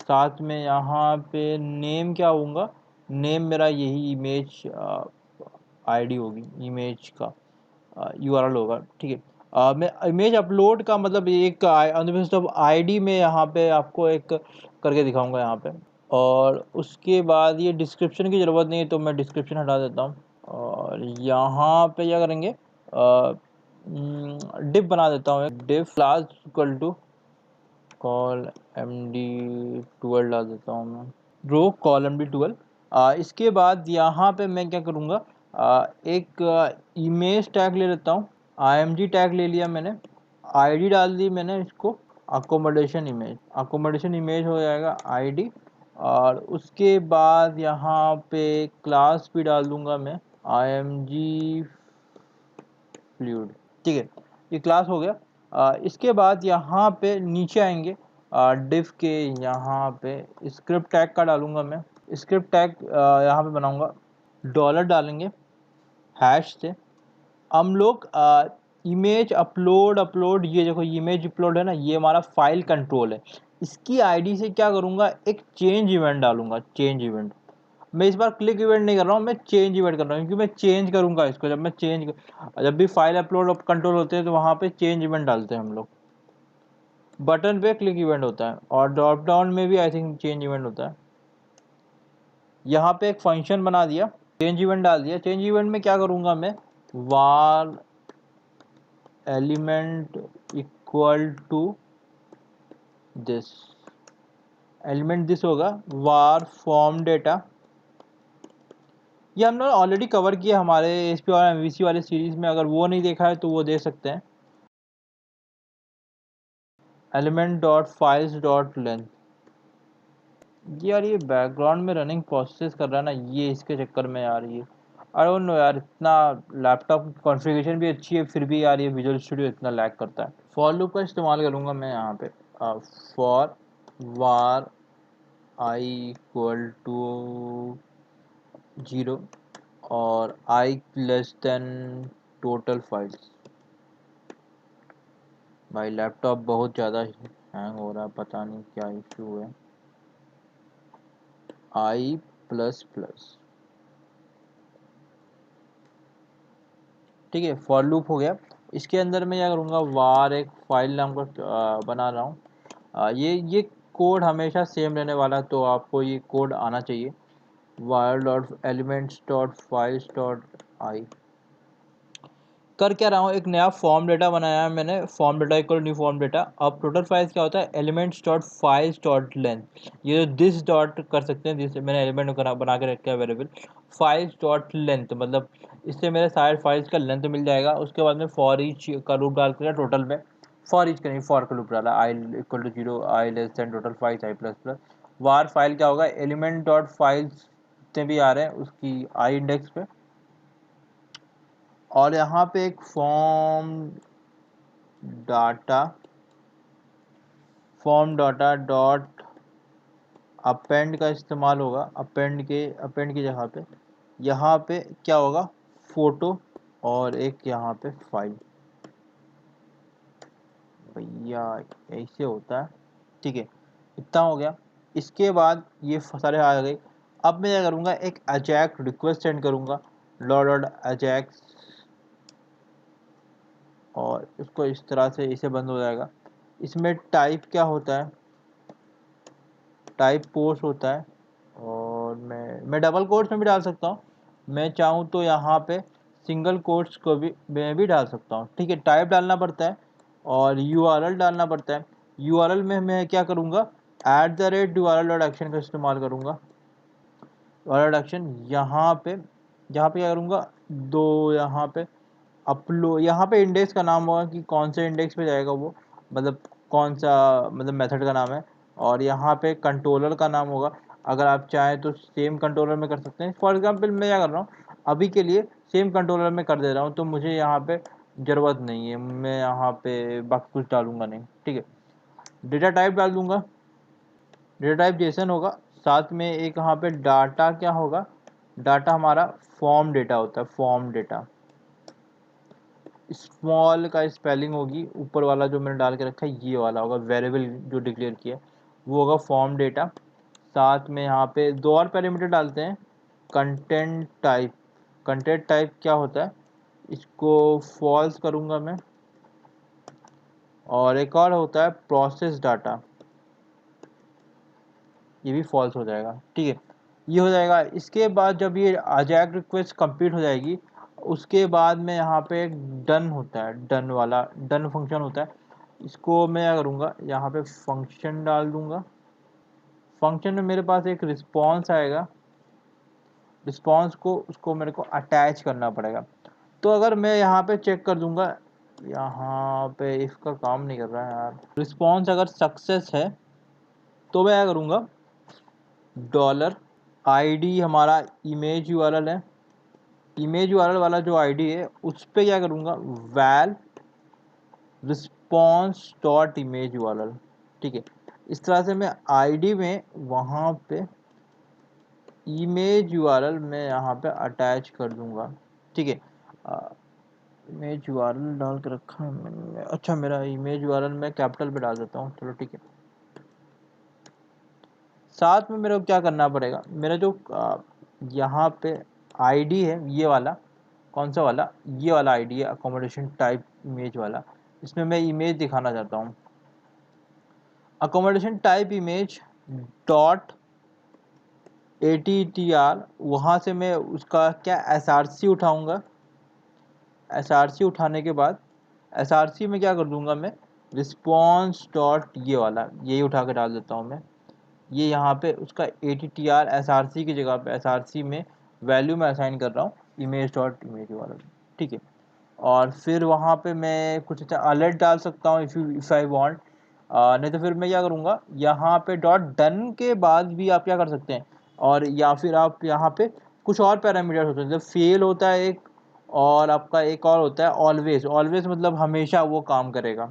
साथ में यहाँ पे नेम क्या होगा, नेम मेरा यही इमेज ID होगी, इमेज का URL होगा, ठीक है। मैं इमेज अपलोड का मतलब एक ID में यहाँ पे आपको एक करके दिखाऊंगा यहाँ पे, और उसके बाद ये डिस्क्रिप्शन की ज़रूरत नहीं है, तो मैं डिस्क्रिप्शन हटा देता हूँ, और यहाँ पे क्या करेंगे, डिफ बना देता हूँ, एक div class equal to col md12 डाल देता हूँ मैं, रो कॉल md12। इसके बाद यहाँ पे मैं क्या करूँगा, एक इमेज टैग ले लेता हूँ, img टैग ले लिया मैंने, id डाल दी मैंने इसको अकोमोडेशन इमेज हो जाएगा id। और उसके बाद यहाँ पे क्लास भी डाल दूंगा मैं img फ्लूइड, ठीक है, ये क्लास हो गया। इसके बाद यहाँ पे नीचे आएंगे, डिफ के यहाँ पे स्क्रिप्ट टैग का डालूंगा मैं, स्क्रिप्ट टैग यहाँ पे बनाऊंगा, डॉलर डालेंगे हैश से। हम लोग इमेज अपलोड, ये देखो इमेज अपलोड है ना, ये हमारा फाइल कंट्रोल है। इसकी आईडी से क्या करूँगा, एक चेंज इवेंट डालूंगा, चेंज इवेंट। मैं इस बार क्लिक इवेंट नहीं कर रहा हूँ, मैं चेंज इवेंट कर रहा हूँ, क्योंकि मैं चेंज करूँगा इसको। जब भी फाइल अपलोड कंट्रोल होते हैं तो वहाँ पे चेंज इवेंट डालते हैं हम लोग। बटन पे क्लिक इवेंट होता है और ड्रॉप डाउन में भी आई थिंक चेंज इवेंट होता है। यहाँ पे एक फंक्शन बना दिया, चेंज इवेंट डाल दिया। चेंज इवेंट में क्या करूँगा मैं, var element equal to this, element this होगा, वार फॉर्म डेटा। ये हमने ऑलरेडी कवर किया हमारे एसपी और एमवीसी वाले सीरीज में, अगर वो नहीं देखा है तो वो दे सकते हैं। Element dot files dot length, यार ये बैकग्राउंड में रनिंग प्रोसेस कर रहा है ना, ये इसके चक्कर में यार, ये आई डोंट नो यार, इतना लैपटॉप कॉन्फ़िगरेशन भी अच्छी है फिर भी यार ये विजुअल स्टूडियो इतना लैग करता है। फॉर लूप का इस्तेमाल करूँगा मैं यहाँ पे, for var I equal to 0 और I less than total files. भाई लैपटॉप बहुत ज़्यादा हैंग हो रहा है, पता नहीं क्या इशू है। आई प्लस प्लस, ठीक है, फॉर लूप हो गया। इसके अंदर मैं क्या करूँगा, वार एक फाइल नाम का बना रहा हूँ। ये कोड हमेशा सेम रहने वाला, तो आपको ये कोड आना चाहिए। Var dot elements dot files dot i, कर क्या रहा हूँ, एक नया फॉर्म डेटा बनाया है मैंने, form data equal new form data. अब टोटल फाइल्स क्या होता है, elements dot files dot length, ये जो दिस डॉट कर सकते हैं, दिस मैंने एलिमेंट बना के रखा है वेरिएबल, फाइल्स डॉट लेंथ, मतलब इससे मेरे सारे फाइल्स का लेंथ मिल जाएगा। उसके बाद में फॉर ईच का लूप डाल कर टोटल में, फॉर ईच का नहीं, फॉर का लूप डाला, i equal to 0, i less than total files, i plus plus. Var file क्या होगा, एलिमेंट डॉट फाइल्स जितने भी आ रहे हैं उसकी आई इंडेक्स पे, और यहाँ पे एक फॉर्म डाटा डॉट अपेंड का इस्तेमाल होगा। अपेंड की जगह पे यहाँ पे क्या होगा, फोटो, और एक यहाँ पे फाइल। भैया ऐसे होता है, ठीक है, इतना हो गया। इसके बाद ये सारे आ गए। अब मैं क्या करूँगा, एक अजैक रिक्वेस्ट सेंड करूँगा, डॉट अजैक्स, और इसको इस तरह से इसे बंद हो जाएगा। इसमें टाइप क्या होता है, टाइप पोस्ट होता है, और मैं डबल कोट्स में भी डाल सकता हूँ, मैं चाहूँ तो यहाँ पे सिंगल कोट्स को भी मैं भी डाल सकता हूँ, ठीक है। टाइप डालना पड़ता है और यूआरएल डालना पड़ता है। यूआरएल में मैं क्या करूँगा, @url डॉट एक्शन का इस्तेमाल करूँगा। url डॉट एक्शन यहाँ पे क्या करूँगा, दो यहाँ पे अपलोड, यहाँ पे इंडेक्स का नाम होगा कि कौन से इंडेक्स पे जाएगा वो, मतलब कौन सा, मतलब मेथड का नाम है, और यहाँ पे कंट्रोलर का नाम होगा। अगर आप चाहें तो सेम कंट्रोलर में कर सकते हैं। फॉर एग्जांपल मैं क्या कर रहा हूँ, अभी के लिए सेम कंट्रोलर में कर दे रहा हूँ, तो मुझे यहाँ पे ज़रूरत नहीं है, मैं यहाँ पे बाकी कुछ डालूंगा नहीं, ठीक है। डेटा टाइप डाल दूंगा, डेटा टाइप जेसन होगा। साथ में एक यहाँ पे डाटा क्या होगा, डाटा हमारा फॉर्म डेटा होता है, फॉर्म डेटा। स्मॉल का स्पेलिंग होगी, ऊपर वाला जो मैंने डाल के रखा है ये वाला होगा, वेरिएबल जो डिक्लेयर किया वो होगा फॉर्म डेटा। साथ में यहाँ पे दो और पैरामीटर डालते हैं, कंटेंट टाइप। कंटेंट टाइप क्या होता है, इसको फॉल्स करूँगा मैं, और एक और होता है प्रोसेस डाटा, ये भी फॉल्स हो जाएगा, ठीक है, ये हो जाएगा। इसके बाद जब ये अजैक रिक्वेस्ट कंप्लीट हो जाएगी, उसके बाद में यहाँ पे एक डन होता है, डन वाला डन फंक्शन होता है। इसको मैं क्या करूँगा, यहाँ पे फंक्शन डाल दूँगा। फंक्शन में मेरे पास एक रिस्पॉन्स आएगा, रिस्पॉन्स को उसको मेरे को अटैच करना पड़ेगा। तो अगर मैं यहाँ पे चेक कर दूंगा, यहाँ पे इसका काम नहीं कर रहा है यार। रिस्पॉन्स अगर सक्सेस है तो मैं क्या करूँगा, डॉलर आईडी हमारा इमेज यूआरएल है, इमेज यूआरएल वाला जो आईडी है उस पर क्या करूँगा, val response dot image URL. ठीक है, इस तरह से मैं आईडी में वहाँ पे इमेज यूआरएल मैं यहाँ पे अटैच कर दूंगा। ठीक है, इमेज यूआरएल डाल के रखा है मैंने। अच्छा, मेरा इमेज यूआरएल मैं कैपिटल पे डाल देता हूँ, चलो ठीक है। साथ में मेरे को क्या करना पड़ेगा, मेरा जो यहाँ पे आईडी है ये वाला, कौन सा वाला, ये वाला आईडी है अकोमोडेशन टाइप इमेज वाला, इसमें मैं इमेज दिखाना चाहता हूँ। Accommodation type image dot ATTR, वहाँ से मैं उसका क्या SRC उठाऊँगा। SRC उठाने के बाद SRC में क्या कर दूंगा मैं, रिस्पॉन्स डॉट ये वाला यही उठा के डाल देता हूँ मैं। ये यहाँ पे उसका ATTR SRC की जगह पे SRC में वैल्यू में असाइन कर रहा हूँ इमेज डॉट इमेज वाला। ठीक है, और फिर वहाँ पे मैं कुछ अच्छा अलर्ट डाल सकता हूँ इफ़ आई वांट। नहीं तो फिर मैं क्या करूँगा, यहाँ पे डॉट डन के बाद भी आप क्या कर सकते हैं, और या फिर आप यहाँ पे कुछ और पैरामीटर्स होते हैं, जब फेल होता है एक, और आपका एक और होता है ऑलवेज। ऑलवेज मतलब हमेशा वो काम करेगा।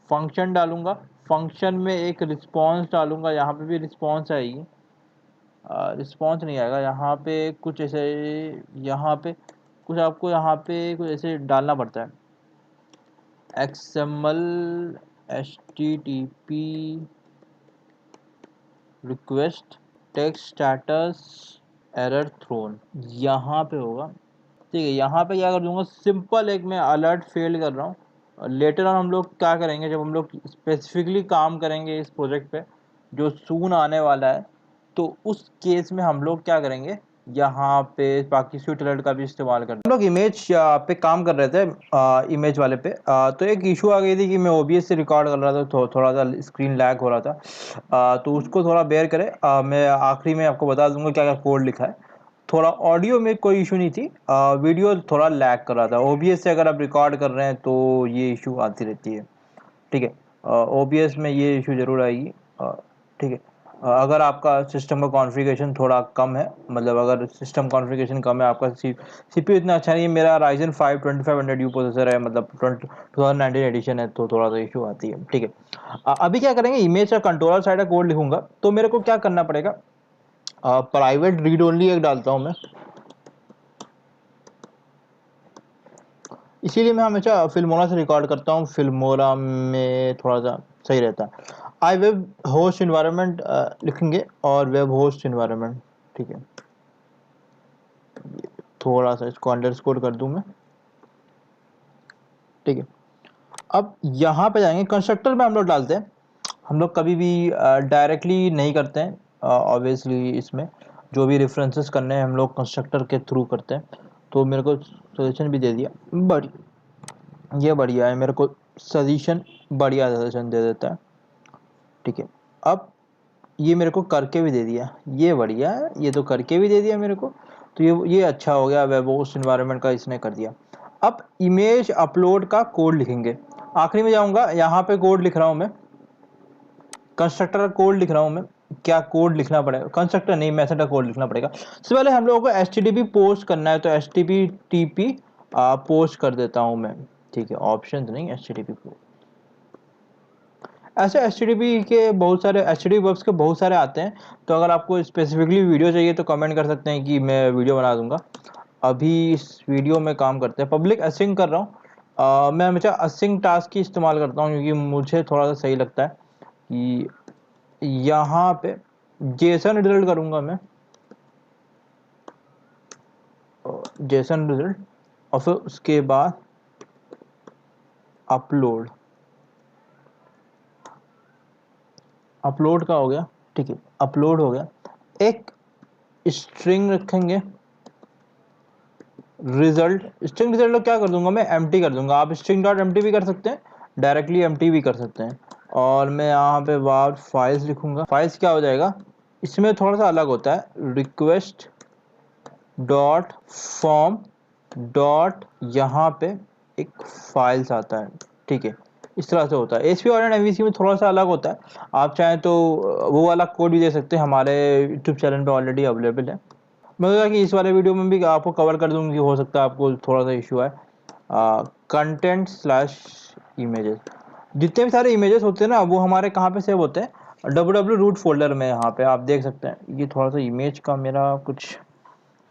फंक्शन डालूंगा, फंक्शन में एक रिस्पॉन्स डालूंगा, यहाँ पे भी रिस्पॉन्स आएगी, रिस्पॉन्स नहीं आएगा यहाँ पे कुछ ऐसे, यहाँ पे कुछ आपको यहाँ पे कुछ ऐसे डालना पड़ता है, XML HTTP request text status error thrown, यहाँ पे होगा। ठीक है, यहाँ पे क्या कर दूंगा, सिंपल एक मैं अलर्ट फेल कर रहा हूँ। लेटर ऑन हम लोग क्या करेंगे, जब हम लोग स्पेसिफिकली काम करेंगे इस प्रोजेक्ट पे जो सून आने वाला है, तो उस केस में हम लोग क्या करेंगे, यहाँ पे बाकी स्विफ्ट अलर्ट का भी इस्तेमाल करते हैं। हम लोग इमेज पे काम कर रहे थे, इमेज वाले पे, तो एक इशू आ गई थी कि मैं OBS से रिकॉर्ड कर रहा था, तो थोड़ा सा स्क्रीन लैग हो रहा था, तो उसको थोड़ा बेयर करें। मैं आखिरी में आपको बता दूंगा क्या क्या कोड लिखा है। थोड़ा ऑडियो में कोई इशू नहीं थी, वीडियो थोड़ा लैग कर रहा था। OBS से अगर आप रिकॉर्ड कर रहे हैं तो ये इशू आती रहती है। ठीक है, OBS में ये इशू ज़रूर आएगी। ठीक है, अगर आपका सिस्टम का कॉन्फ़िगरेशन थोड़ा कम है, मतलब अगर सिस्टम कॉन्फ़िगरेशन कम है, आपका CPU इतना अच्छा नहीं है। मेरा Ryzen 5 2500U प्रोसेसर है, मतलब 2019 एडिशन है, तो थोड़ा सा इशू आती है। ठीक है, अभी क्या करेंगे, इमेज का कंट्रोलर साइड का कोड लिखूंगा। तो मेरे को क्या करना पड़ेगा, प्राइवेट रीड ओनली एक डालता हूँ मैं, इसीलिए मैं हमेशा फिल्मोरा से रिकॉर्ड करता हूँ। फिल्मोरा में थोड़ा सा सही रहता है। आई वेब होस्ट इन्वायरमेंट लिखेंगे, और वेब होस्ट इन्वायरमेंट। ठीक है, थोड़ा सा इसको अंडरस्कोर कर दूं मैं। ठीक है, अब यहाँ पे जाएंगे, कंस्ट्रक्टर में हम लोग डालते हैं। हम लोग कभी भी डायरेक्टली नहीं करते हैं, ऑब्वियसली इसमें जो भी रेफरेंसेस करने हैं हम लोग कंस्ट्रक्टर के थ्रू करते हैं। तो मेरे को सजेशन भी दे दिया, ये बढ़िया है, मेरे को सजेशन बढ़िया सजेशन दे देता है। ठीक है, अब ये मेरे को करके भी दे दिया, ये बढ़िया है, ये तो करके भी दे दिया मेरे को, तो ये अच्छा हो गया, वेब होस्ट एनवायरनमेंट का इसने कर दिया। अब इमेज अपलोड का कोड लिखेंगे। आखिरी में जाऊंगा, यहाँ पे कोड लिख रहा हूँ मैं, कंस्ट्रक्टर का कोड लिख रहा हूँ मैं। क्या कोड लिखना पड़ेगा, कंस्ट्रक्टर नहीं, मेथड का कोड लिखना पड़ेगा। सबसे पहले हम लोगों को HTTP पोस्ट करना है, तो HTTP पोस्ट कर देता हूँ मैं। ठीक है, ऑप्शन नहीं, HTTP पोस्ट। ऐसे HTTP के बहुत सारे, HTTP वर्ब्स के बहुत सारे आते हैं, तो अगर आपको स्पेसिफिकली वीडियो चाहिए तो कमेंट कर सकते हैं कि मैं वीडियो बना दूंगा। अभी इस वीडियो में काम करते हैं, पब्लिक असिंग कर रहा हूँ। मैं हमेशा असिंग टास्क की इस्तेमाल करता हूँ, क्योंकि मुझे थोड़ा सा सही लगता है कि यहाँ पे जेसन रिजल्ट करूँगा मैं, जेसन रिजल्ट, और फिर उसके बाद अपलोड। अपलोड का हो गया। ठीक है, अपलोड हो गया। एक स्ट्रिंग रखेंगे, रिजल्ट, स्ट्रिंग रिजल्ट को क्या कर दूंगा मैं, एम्प्टी कर दूंगा। आप स्ट्रिंग डॉट एम्प्टी भी कर सकते हैं, डायरेक्टली एम्प्टी भी कर सकते हैं। और मैं यहाँ पे वार फाइल्स लिखूंगा। फाइल्स क्या हो जाएगा, इसमें थोड़ा सा अलग होता है, रिक्वेस्ट डॉट फॉर्म डॉट यहाँ पे एक फाइल्स आता है, ठीक है, इस तरह से होता है। एसपी और एमवीसी में थोड़ा सा अलग होता है, आप चाहें तो वो वाला कोड भी दे सकते हैं, हमारे यूट्यूब चैनल पे ऑलरेडी अवेलेबल है। मैं सोचा कि इस वाले वीडियो में भी आपको कवर कर दूंगी, हो सकता है आपको थोड़ा सा इशू है। कंटेंट स्लैश इमेजेस, जितने भी सारे इमेजेस होते हैं ना वो हमारे कहाँ पे सेव होते हैं, डब्ल्यू रूट फोल्डर में। यहाँ पे आप देख सकते हैं, ये थोड़ा सा इमेज का मेरा कुछ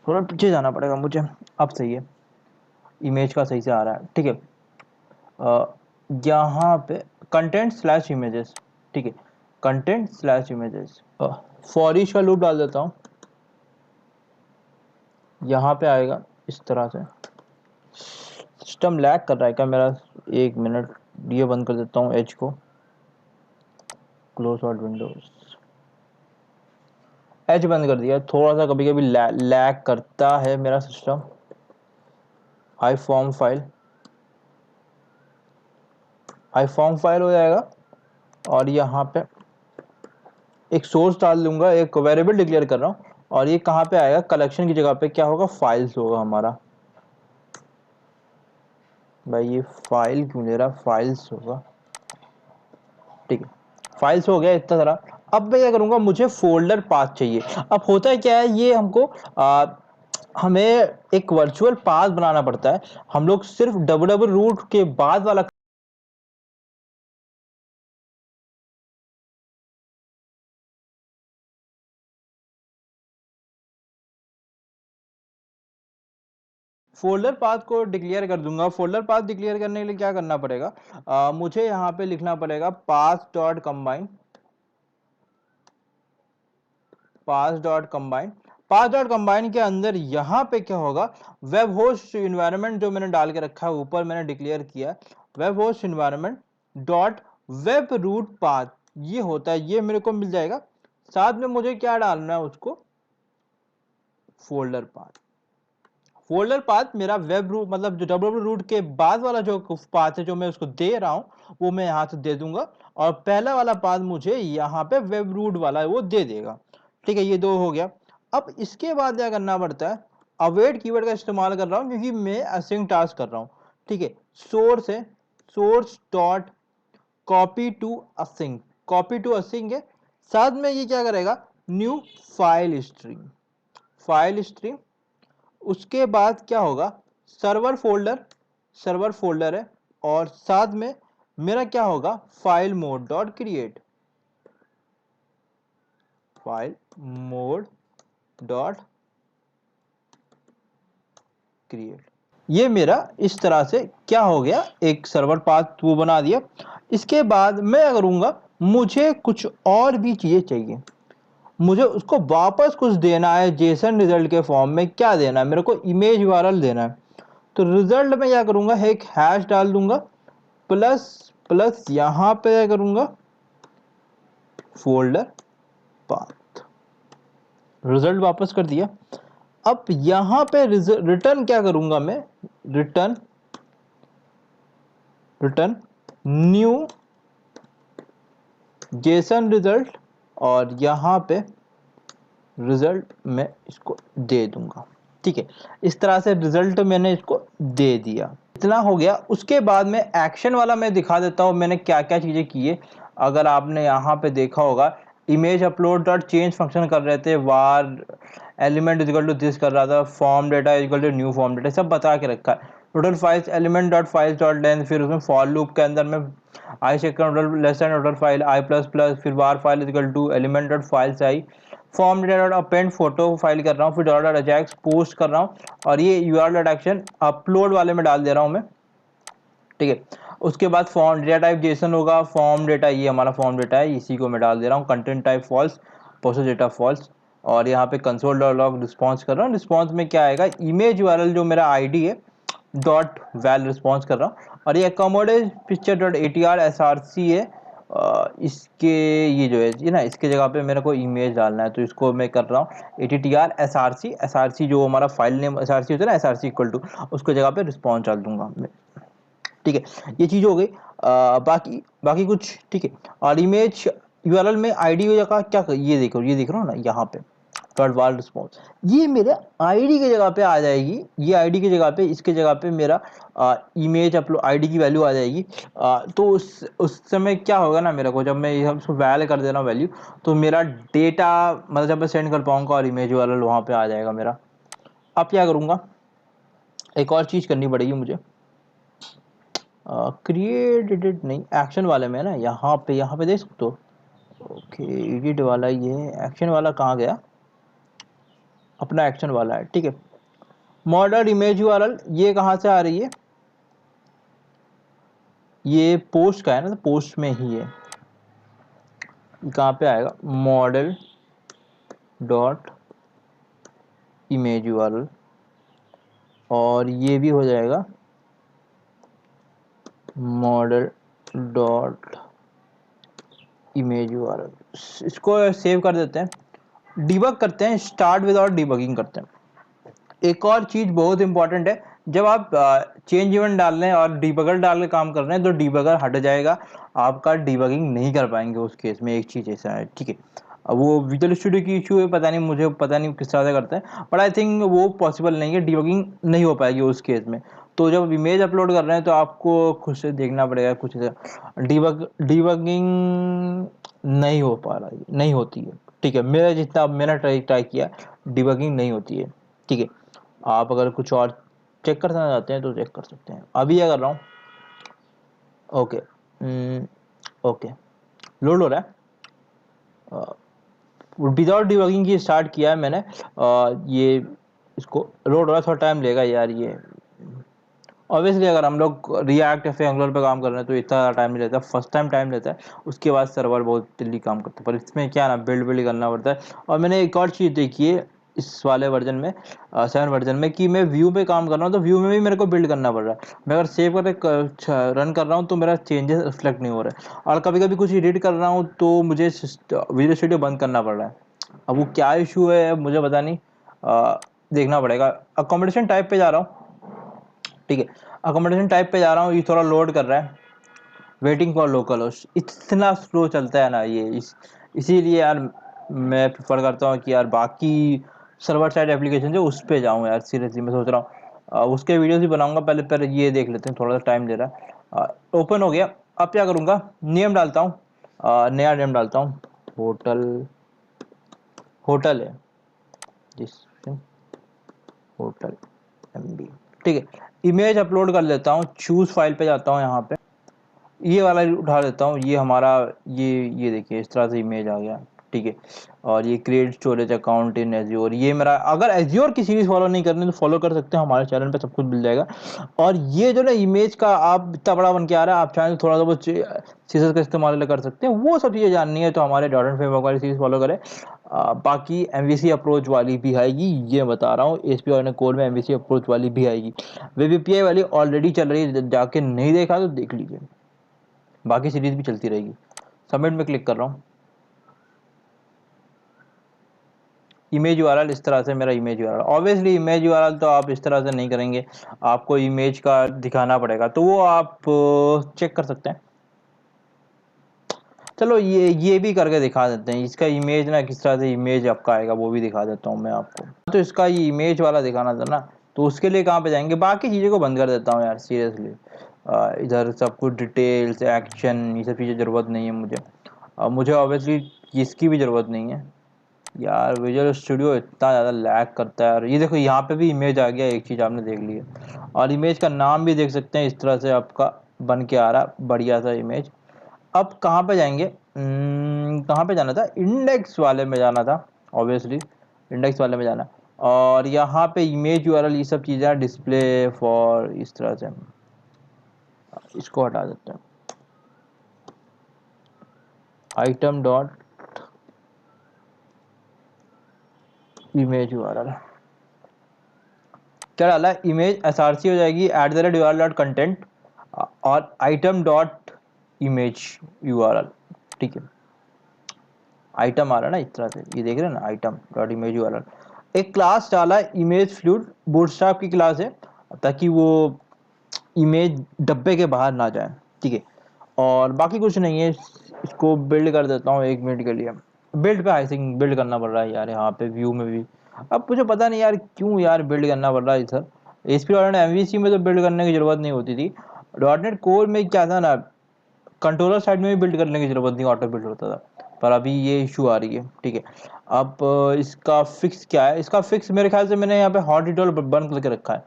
थोड़ा पीछे जाना पड़ेगा मुझे, अब सही है, इमेज का सही से आ रहा है, ठीक है। यहाँ पे कंटेंट स्लैश इमेजेस, ठीक है, content slash images, for each का लूप डाल देता हूँ, यहाँ पे आएगा इस तरह से। सिस्टम लैग कर रहा है क्या मेरा, एक मिनट, ये बंद कर देता हूँ, एज को क्लोज आउट विंडोज, एज बंद कर दिया। थोड़ा सा कभी कभी लैग करता है मेरा सिस्टम। आई फॉर्म फाइल, आई फॉर्म फाइल हो जाएगा, और यहाँ पे एक सोर्स डाल दूंगा, एक वेरिएबल डिक्लेयर कर रहा हूँ, और ये कहाँ पे आएगा, कलेक्शन की जगह पे क्या होगा, फाइल्स होगा हमारा। भाई ये फाइल क्यों ले रहा, फाइल्स होगा, ठीक है, फाइल्स हो गया इतना सारा। अब मैं क्या करूंगा, मुझे फोल्डर पाथ चाहिए। अब होता है क्या है, ये हमको हमें एक वर्चुअल पाथ बनाना पड़ता है। हम लोग सिर्फ डब्ल्यू रूट के बाद वाला फोल्डर पाथ को डिक्लेयर कर दूंगा। फोल्डर पाथ डिक्लेयर करने के लिए क्या करना पड़ेगा, मुझे यहाँ पे लिखना पड़ेगा path dot combine, path dot combine. Path dot combine के अंदर यहाँ पे क्या होगा, वेब होस्ट इन्वायरमेंट जो मैंने डाल के रखा है ऊपर, मैंने डिक्लेयर किया web host environment dot web root path, ये होता है, ये मेरे को मिल जाएगा। साथ में मुझे क्या डालना है उसको, फोल्डर पाथ। फोल्डर पाथ मेरा वेब रूट, मतलब जो डब्ल्यू रूट के बाद वाला जो पाथ है जो मैं उसको दे रहा हूं, वो मैं यहां से दे दूंगा, और पहला वाला पाथ मुझे यहाँ पे वेब रूट वाला है वो दे देगा, ठीक है। ये दो हो गया। अब इसके बाद क्या करना पड़ता है, अवेट कीवर्ड का इस्तेमाल कर रहा हूँ क्योंकि मैं असिंग टास्क कर रहा हूँ, ठीक है। सोर्स है, source dot copy to async, copy to async है। साथ में ये क्या करेगा, new file stream, file stream. उसके बाद क्या होगा, सर्वर फोल्डर, सर्वर फोल्डर है, और साथ में मेरा क्या होगा, file mode dot create, file mode dot create. ये मेरा इस तरह से क्या हो गया, एक सर्वर पाथ वो बना दिया। इसके बाद मैं करूंगा, मुझे कुछ और भी चीजें चाहिए, मुझे उसको वापस कुछ देना है जेसन रिजल्ट के फॉर्म में। क्या देना है मेरे को, इमेज यूआरएल देना है। तो रिजल्ट में क्या करूंगा, एक हैश डाल दूंगा, प्लस प्लस यहां पे क्या करूंगा, फोल्डर पाथ, रिजल्ट वापस कर दिया। अब यहां पे रिटर्न क्या करूंगा मैं, return, return new Jason result, और यहां पे रिजल्ट मैं इसको दे दूंगा, ठीक है। इस तरह से रिजल्ट मैंने इसको दे दिया, इतना हो गया। उसके बाद में एक्शन वाला मैं दिखा देता हूँ मैंने क्या क्या चीजें की है। अगर आपने यहाँ पे देखा होगा, image upload dot change function कर रहे थे, var element equal to this कर रहा था, form data equal to new form data, सब बता के रखा है। Total files element dot files dot length, फिर उसमें फॉर लूप के अंदर में i check total less than total file i plus plus, फिर var file equal to element dot files i, form data dot append photo file कर रहा हूँ, फिर डॉट डॉट अजैक्स पोस्ट कर रहा हूँ, और ये यूआरएल डॉट एक्शन अपलोड वाले में डाल दे रहा हूँ मैं, ठीक है। उसके बाद फॉर्म डेटा टाइप जेसन होगा, फॉर्म डेटा ये हमारा फॉर्म डेटा है, इसी को मैं डाल दे रहा हूँ, content type false, process data false, और यहाँ पे कंसोल डॉट लॉग रिस्पॉन्स कर रहा हूँ। रिस्पॉन्स में क्या आएगा, इमेज यूआरएल जो मेरा आईडी है डॉट वैल रिस्पॉन्स कर रहा हूँ, और ये accommodate picture dot ATR SRC है, इसके ये जो है ये ना, इसके जगह पे मेरे को इमेज डालना है, तो इसको मैं कर रहा हूँ attr src जो हमारा फाइल नेम src होता है ना, src इक्वल टू उसको जगह पे रिस्पॉन्स डाल दूंगा मैं। ठीक है, ये चीज़ हो गई। बाकी बाकी कुछ ठीक है। और इमेज यूआरएल में आईडी की जगह क्या ये देख रहा हूँ ना यहाँ पे डॉट वाल रिस्पॉन्स, ये मेरे आईडी की जगह पे आ जाएगी। ये आईडी की जगह पे इसके जगह पे मेरा इमेज अपलोड आईडी की वैल्यू आ जाएगी। तो उस समय क्या होगा ना, मेरे को जब मैं ये उसको वैल कर दे रहा हूँ वैल्यू, तो मेरा डेटा मतलब जब मैं सेंड कर पाऊंगा और इमेज यूआरएल वहाँ पे आ जाएगा मेरा। अब क्या करूँगा, एक और चीज़ करनी पड़ेगी मुझे। क्रिएट एडिट नहीं, एक्शन वाले में ना, यहाँ पे देख सकते हो। ओके, एडिट वाला, ये एक्शन वाला कहाँ गया, अपना एक्शन वाला है। ठीक है, मॉडल इमेज यूआरएल ये कहाँ से आ रही है, ये पोस्ट का है ना, तो पोस्ट में ही है। कहाँ पे आएगा, मॉडल डॉट इमेज यूआरएल, और ये भी हो जाएगा मॉडल डॉट इमेज यूआरएल। इसको सेव कर देते हैं, डिबग करते हैं, स्टार्ट विदाउट डिबगिंग करते हैं। एक और चीज़ बहुत इंपॉर्टेंट है, जब आप चेंज इवेंट डाल रहे हैं और डिबगर डाल के काम कर रहे हैं तो डिबगर हट जाएगा, आपका डिबगिंग नहीं कर पाएंगे उस केस में। एक चीज़ ऐसा है, ठीक है। अब वो विजुअल स्टूडियो की इशू है, पता नहीं, मुझे पता नहीं किस तरह से करते हैं, बट आई थिंक वो पॉसिबल नहीं है, डिबगिंग नहीं हो पाएगी उस केस में। तो जब इमेज अपलोड कर रहे हैं तो आपको खुद से देखना पड़ेगा, कुछ डिबगिंग नहीं हो पा रहा है, नहीं होती है। ठीक है, मेरा जितना मैंने ट्राई किया, डिबगिंग नहीं होती है। ठीक है, आप अगर कुछ और चेक करना चाहते हैं तो चेक कर सकते हैं। अभी क्या कर रहा हूँ, ओके ओके, लोड हो रहा है। विदाउट डिबगिंग की स्टार्ट किया है मैंने। ये इसको लोड हो रहा है, थोड़ा टाइम लेगा यार ये। ऑब्वियसली अगर हम लोग रिएक्ट या फिर एंगुलर पे काम कर रहे हैं तो इतना टाइम नहीं लेता, फर्स्ट टाइम टाइम लेता है, उसके बाद सर्वर बहुत जल्दी काम करता है। पर इसमें क्या ना, बिल्ड करना पड़ता है। और मैंने एक और चीज़ देखी है इस वाले वर्जन में, 7 वर्जन में, कि मैं व्यू पे काम कर रहा हूँ तो व्यू में भी मेरे को बिल्ड करना पड़ रहा है। मैं अगर सेव करके रन कर रहा हूँ तो मेरा चेंजेस रिफ्लेक्ट नहीं हो रहा है। और कभी कभी कुछ एडिट कर रहा हूँ तो मुझे विजुअल स्टूडियो बंद करना पड़ रहा है। अब वो क्या इशू है मुझे पता नहीं, देखना पड़ेगा। अकोमोडेशन टाइप पे जा रहा हूँ, ठीक है, अकोमोडेशन टाइप पे जा रहा हूँ, ये थोड़ा लोड कर रहा है। वेटिंग फॉर लोकल होस्ट, इतना स्लो चलता है ना ये, इसीलिए यार मैं प्रेफर करता हूँ कि यार बाकी सर्वर साइड एप्लीकेशन जो उस पर जाऊँ यार। सीरियसली मैं सोच रहा हूँ उसके वीडियोस भी बनाऊंगा, पहले ये देख लेते हैं, थोड़ा सा टाइम ले रहा है। ओपन हो गया। अब क्या करूँगा, नेम डालता हूँ, नया नेम डालता हूँ, होटल है जिस होटल MB। ठीक है, इमेज अपलोड कर लेता हूँ, चूज फाइल पे जाता हूँ, यहाँ पे ये वाला उठा लेता हूँ। ये हमारा ये देखिए इस तरह से इमेज आ गया। ठीक है, और ये create storage account in azure, ये मेरा, अगर एज्योर की सीरीज फॉलो नहीं करनी तो फॉलो कर सकते हैं, हमारे चैनल पे सब कुछ मिल जाएगा। और ये जो ना इमेज का आप इतना बड़ा बन के आ रहा है, आप चाहें तो थोड़ा सा बहुत सीरीज का इस्तेमाल कर सकते हैं। वो सब चीज़ें जाननी है तो हमारे डॉट एंड फ्रेमवर्क वाली सीरीज फॉलो करें। बाकी MVC अप्रोच वाली भी आएगी, ये बता रहा हूँ, ASP और कोड में MVC अप्रोच वाली भी आएगी। वेब API वाली ऑलरेडी चल रही है, जाके नहीं देखा तो देख लीजिए, बाकी सीरीज भी चलती रहेगी। सबमिट में क्लिक कर रहा हूँ। इमेज यूआरएल इस तरह से, मेरा image URL, obviously image URL तो आप इस तरह से नहीं करेंगे, आपको इमेज का दिखाना पड़ेगा, तो वो आप चेक कर सकते हैं। चलो ये भी करके दिखा देते हैं, इसका इमेज ना किस तरह से इमेज आपका आएगा वो भी दिखा देता हूँ मैं आपको। तो इसका ये इमेज वाला दिखाना था ना, तो उसके लिए कहाँ पे जाएंगे, बाकी चीज़ों को बंद कर देता हूँ यार सीरियसली। इधर सब कुछ डिटेल्स, एक्शन, ये सब चीज़ें ज़रूरत नहीं है मुझे। मुझे ऑब्वियसली इसकी भी ज़रूरत नहीं है यार। विजुअल स्टूडियो इतना ज़्यादा लैग करता है यार। ये देखो यहाँ पे भी इमेज आ गया, एक चीज़ आपने देख ली है। और इमेज का नाम भी देख सकते हैं, इस तरह से आपका बन के आ रहा, बढ़िया सा इमेज। अब कहाँ पे जाएंगे, कहाँ पे जाना था, इंडेक्स वाले में जाना था, ऑब्वियसली इंडेक्स वाले में जाना। और यहाँ पे इमेज यूआरएल ये सब चीज़ें डिस्प्ले फॉर, इस तरह से इसको हटा देते हैं। आइटम डॉट इमेज यूआरएल क्या डाला, इमेज SRC हो जाएगी @URL.content और आइटम डॉट इमेज यूआरएल। ठीक है, आइटम आ रहा है ना इस तरह से, ये देख रहे हैं ना, आइटम डॉट इमेज वाला एक क्लास डाला, इमेज फ्लूइड बूटस्ट्रैप की क्लास है, ताकि वो इमेज डब्बे के बाहर ना जाए, ठीक है। और बाकी कुछ नहीं है, इसको बिल्ड कर देता हूँ 1 मिनट के लिए। बिल्ड पे आई थिंक बिल्ड करना पड़ रहा है यार, यहाँ पे व्यू में भी। अब मुझे पता नहीं यार क्यों यार बिल्ड करना पड़ रहा है sir. ASP dot net MVC में तो बिल्ड करने की जरूरत नहीं होती थी, डॉट नेट कोर में क्या था ना, कंट्रोलर साइड में भी बिल्ड करने की जरूरत नहीं, ऑटो बिल्ड होता था। पर अभी ये इशू आ रही है, ठीक है। अब इसका फिक्स क्या है, इसका फिक्स मेरे ख्याल से मैंने यहाँ पे हॉट रिडोल बंद करके रखा है।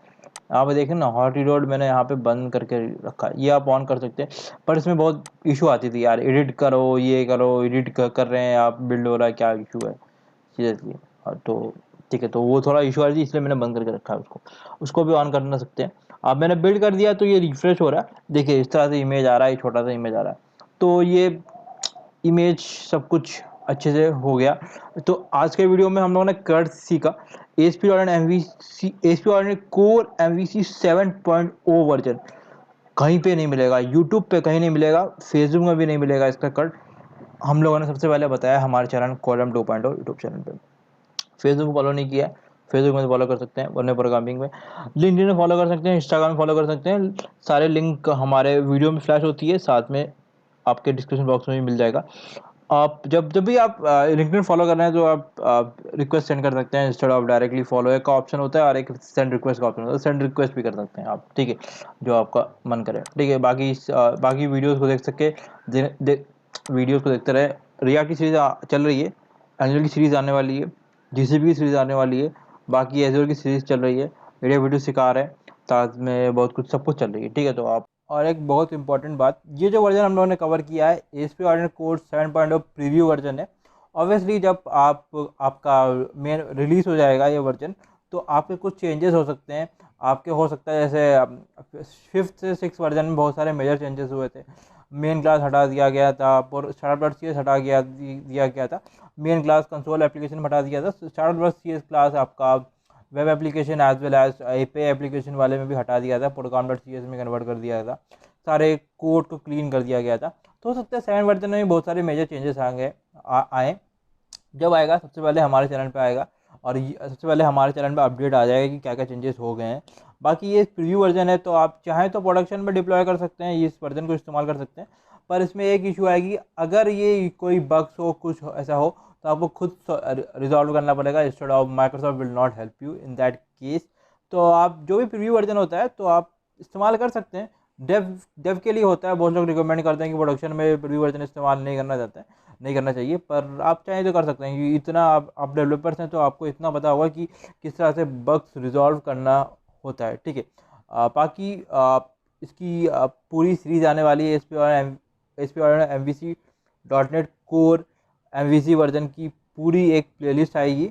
यहाँ पे देखें ना, हॉट रिडोल मैंने यहाँ पे बंद करके रखा है, ये आप ऑन कर सकते हैं। पर इसमें बहुत इशू आती थी यार, एडिट करो, ये करो, एडिट कर रहे हैं आप, बिल्ड हो रहा है, क्या इशू है सीरियसली। तो ठीक है, तो वो थोड़ा इशू आ रही थी, इसलिए मैंने बंद करके रखा है उसको। उसको भी ऑन करना सकते हैं। अब मैंने बिल्ड कर दिया तो ये रिफ्रेश हो रहा है, देखिए इस तरह से इमेज आ रहा है, छोटा सा इमेज आ रहा है। तो ये इमेज सब कुछ अच्छे से हो गया। तो आज के वीडियो में हम लोगों ने कर सीखा ASP.NET कोर MVC 7.0 वर्जन। कहीं पे नहीं मिलेगा, यूट्यूब पे कहीं नहीं मिलेगा, फेसबुक में भी नहीं मिलेगा इसका कट। हम लोगों ने सबसे पहले बताया हमारे चैनल कॉलम 2.0 यूट्यूब चैनल पे। फेसबुक फॉलो नहीं किया है, फेसबुक में फॉलो कर सकते हैं, वरना प्रोग्रामिंग में। लिंक्डइन में फॉलो कर सकते हैं, इंस्टाग्राम में फॉलो कर सकते हैं। सारे लिंक हमारे वीडियो में फ्लैश होती है, साथ में आपके डिस्क्रिप्शन बॉक्स में भी मिल जाएगा। आप जब भी आप लिंक्डइन फॉलो कर रहे हैं तो आप रिक्वेस्ट सेंड कर सकते हैं, इंस्टेड ऑफ डायरेक्टली फॉलो का ऑप्शन होता है और एक सेंड रिक्वेस्ट का ऑप्शन होता है। सेंड रिक्वेस्ट भी कर सकते हैं आप, ठीक है, जो आपका मन करे, ठीक है। बाकी वीडियोस को देख सके, वीडियोस को देखते रहे। रिया की सीरीज चल रही है, एंजल की सीरीज आने वाली है, GCP की सीरीज आने वाली है, बाकी एजोर की सीरीज चल रही है, वीडियो सिखा रहे हैं, साथ में बहुत कुछ सब कुछ चल रही है, ठीक है। तो आप, और एक बहुत इंपॉर्टेंट बात, ये जो वर्जन हम लोगों ने कवर किया है ASP.NET कोर 7.0 प्रीव्यू वर्जन है। ऑब्वियसली जब आपका मेन रिलीज हो जाएगा ये वर्जन, तो आपके कुछ चेंजेस हो सकते हैं। आपके हो सकता है जैसे 5th से 6th वर्जन में बहुत सारे मेजर चेंजेस हुए थे। मेन क्लास हटा दिया गया था, और स्टार्टअप.cs हटा दिया गया था। मेन क्लास कंसोल एप्लीकेशन हटा दिया था। स्टार्टअप.cs क्लास आपका web application as well as API application वाले में भी हटा दिया था, प्रोग्राम.cs में कन्वर्ट कर दिया था, सारे कोड को क्लीन कर दिया गया था। तो हो सकता है 7 वर्जन में बहुत सारे मेजर चेंजेस आए। जब आएगा सबसे पहले हमारे चैनल पे आएगा, और सबसे पहले हमारे चैनल पे अपडेट आ जाएगा कि क्या क्या चेंजेस हो गए हैं। बाकी ये प्रीव्यू वर्जन है, तो आप चाहें तो प्रोडक्शन में डिप्लॉय कर सकते हैं, इस वर्जन को इस्तेमाल कर सकते हैं। पर इसमें एक इशू आएगी, अगर ये कोई बग्स हो, कुछ ऐसा हो, तो आपको खुद रिजॉल्व करना पड़ेगा, instead of Microsoft will not help you in that case. तो आप जो भी प्रीव्यू वर्जन होता है तो आप इस्तेमाल कर सकते हैं, डेव के लिए होता है। बहुत लोग रिकमेंड करते हैं कि प्रोडक्शन में प्रीव्यू वर्जन इस्तेमाल नहीं करना चाहते हैं, नहीं करना चाहिए, पर आप चाहें तो कर सकते हैं, क्योंकि इतना आप डेवलपर्स हैं तो आपको इतना पता होगा कि किस तरह से बग्स रिजॉल्व करना होता है, ठीक है। बाकी इसकी पूरी सीरीज आने वाली है ASP.NET कोर MVC वर्जन की पूरी एक प्लेलिस्ट आएगी,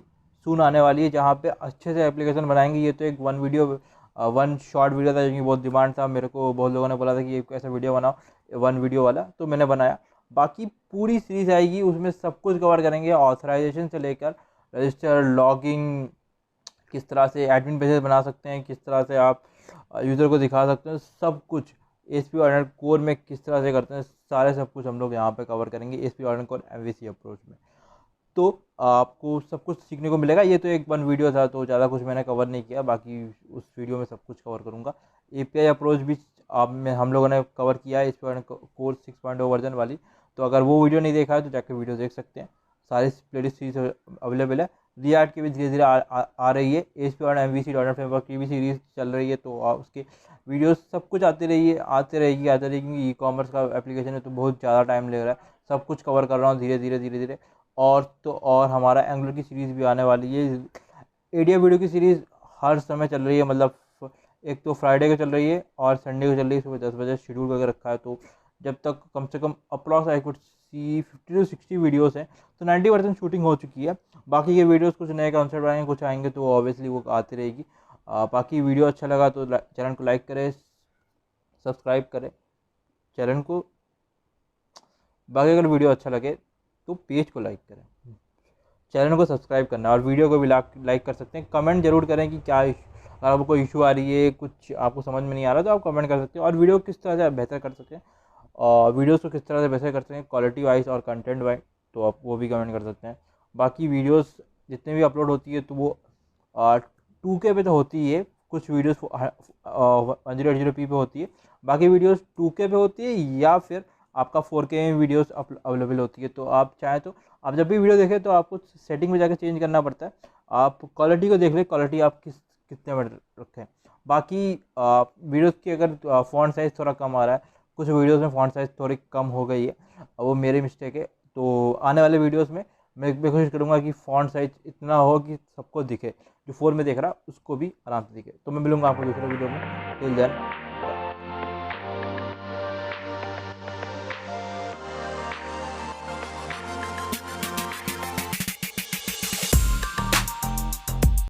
सून आने वाली है, जहाँ पे अच्छे से एप्लीकेशन बनाएंगे। ये तो एक वन शॉर्ट वीडियो था, जिसकी बहुत डिमांड था, मेरे को बहुत लोगों ने बोला था कि एक ऐसा वीडियो बनाओ, 1 वीडियो वाला, तो मैंने बनाया। बाकी पूरी सीरीज आएगी, उसमें सब कुछ कवर करेंगे, ऑथराइजेशन से लेकर रजिस्टर, लॉगिंग, किस तरह से एडमिन पेजेस बना सकते हैं, किस तरह से आप यूज़र को दिखा सकते हैं, सब कुछ ASP.NET कोर में किस तरह से करते हैं, सारे सब कुछ हम लोग यहाँ पे कवर करेंगे ASP.NET कोर MVC अप्रोच में। तो आपको सब कुछ सीखने को मिलेगा। ये तो एक 1 वीडियो था, तो ज़्यादा कुछ मैंने कवर नहीं किया, बाकी उस वीडियो में सब कुछ कवर करूँगा। API अप्रोच भी हम लोगों ने कवर किया है ASP.NET कोर 6.0 वर्जन वाली, तो अगर वो वीडियो नहीं देखा है तो जाकर वीडियो देख सकते हैं। सारी प्लेलिस्ट सीरीज अवेलेबल है। रिएक्ट की भी धीरे धीरे आ रही है, ASP.NET MVC.NET फ्रेमवर्क की भी सीरीज चल रही है, तो उसके वीडियोस सब कुछ आती रहेगी, क्योंकि ई-कॉमर्स का एप्लीकेशन है तो बहुत ज़्यादा टाइम ले रहा है। सब कुछ कवर कर रहा हूँ धीरे धीरे। और हमारा एंगुलर की सीरीज़ भी आने वाली है। एडिया वीडियो की सीरीज़ हर समय चल रही है, मतलब एक तो फ्राइडे को चल रही है और संडे को चल रही है, सुबह 10 बजे शेड्यूल करके रखा है। तो जब तक कम से कम approx I could see 50 to 60 videos हैं, तो 90% शूटिंग हो चुकी है। बाकी ये वीडियोस कुछ नए कॉन्सेप्ट आएंगे, कुछ आएंगे, तो ऑब्वियसली वो आती रहेगी। बाकी वीडियो अच्छा लगा तो चैनल को लाइक करें, सब्सक्राइब करें चैनल को। बाकी अगर वीडियो अच्छा लगे तो पेज को लाइक करें, चैनल को सब्सक्राइब करना, और वीडियो को भी लाइक कर सकते हैं। कमेंट जरूर करें कि क्या अगर आपको कोई इशू आ रही है, कुछ आपको समझ में नहीं आ रहा, तो आप कमेंट कर सकते हैं, और वीडियो किस तरह से बेहतर कर सकते हैं वीडियोस को किस तरह से वैसे करते हैं क्वालिटी वाइज और कंटेंट वाइज, तो आप वो भी कमेंट कर सकते हैं। बाकी वीडियोस जितने भी अपलोड होती है तो वो 2K पे तो होती ही है, कुछ वीडियोस 1080p पे होती है, बाकी वीडियोस 2K पे होती है या फिर आपका 4K में वीडियोस अवेलेबल होती है। तो आप चाहें तो आप जब भी वीडियो देखें तो आपको सेटिंग में जाकर चेंज करना पड़ता है, आप क्वालिटी को देख लें, क्वालिटी आप कितने में रखें। बाकी वीडियोस की अगर फ़ॉन्ट साइज़ थोड़ा कम आ रहा है, कुछ वीडियोस में फ़ॉन्ट साइज़ थोड़ी कम हो गई है, वो मेरी मिस्टेक है। तो आने वाले वीडियोस में मैं कोशिश करूँगा कि फ़ॉन्ट साइज़ इतना हो कि सबको दिखे, जो फ़ोन में देख रहा उसको भी आराम से दिखे। तो मैं मिलूँगा आपको दूसरे वीडियो में। Till then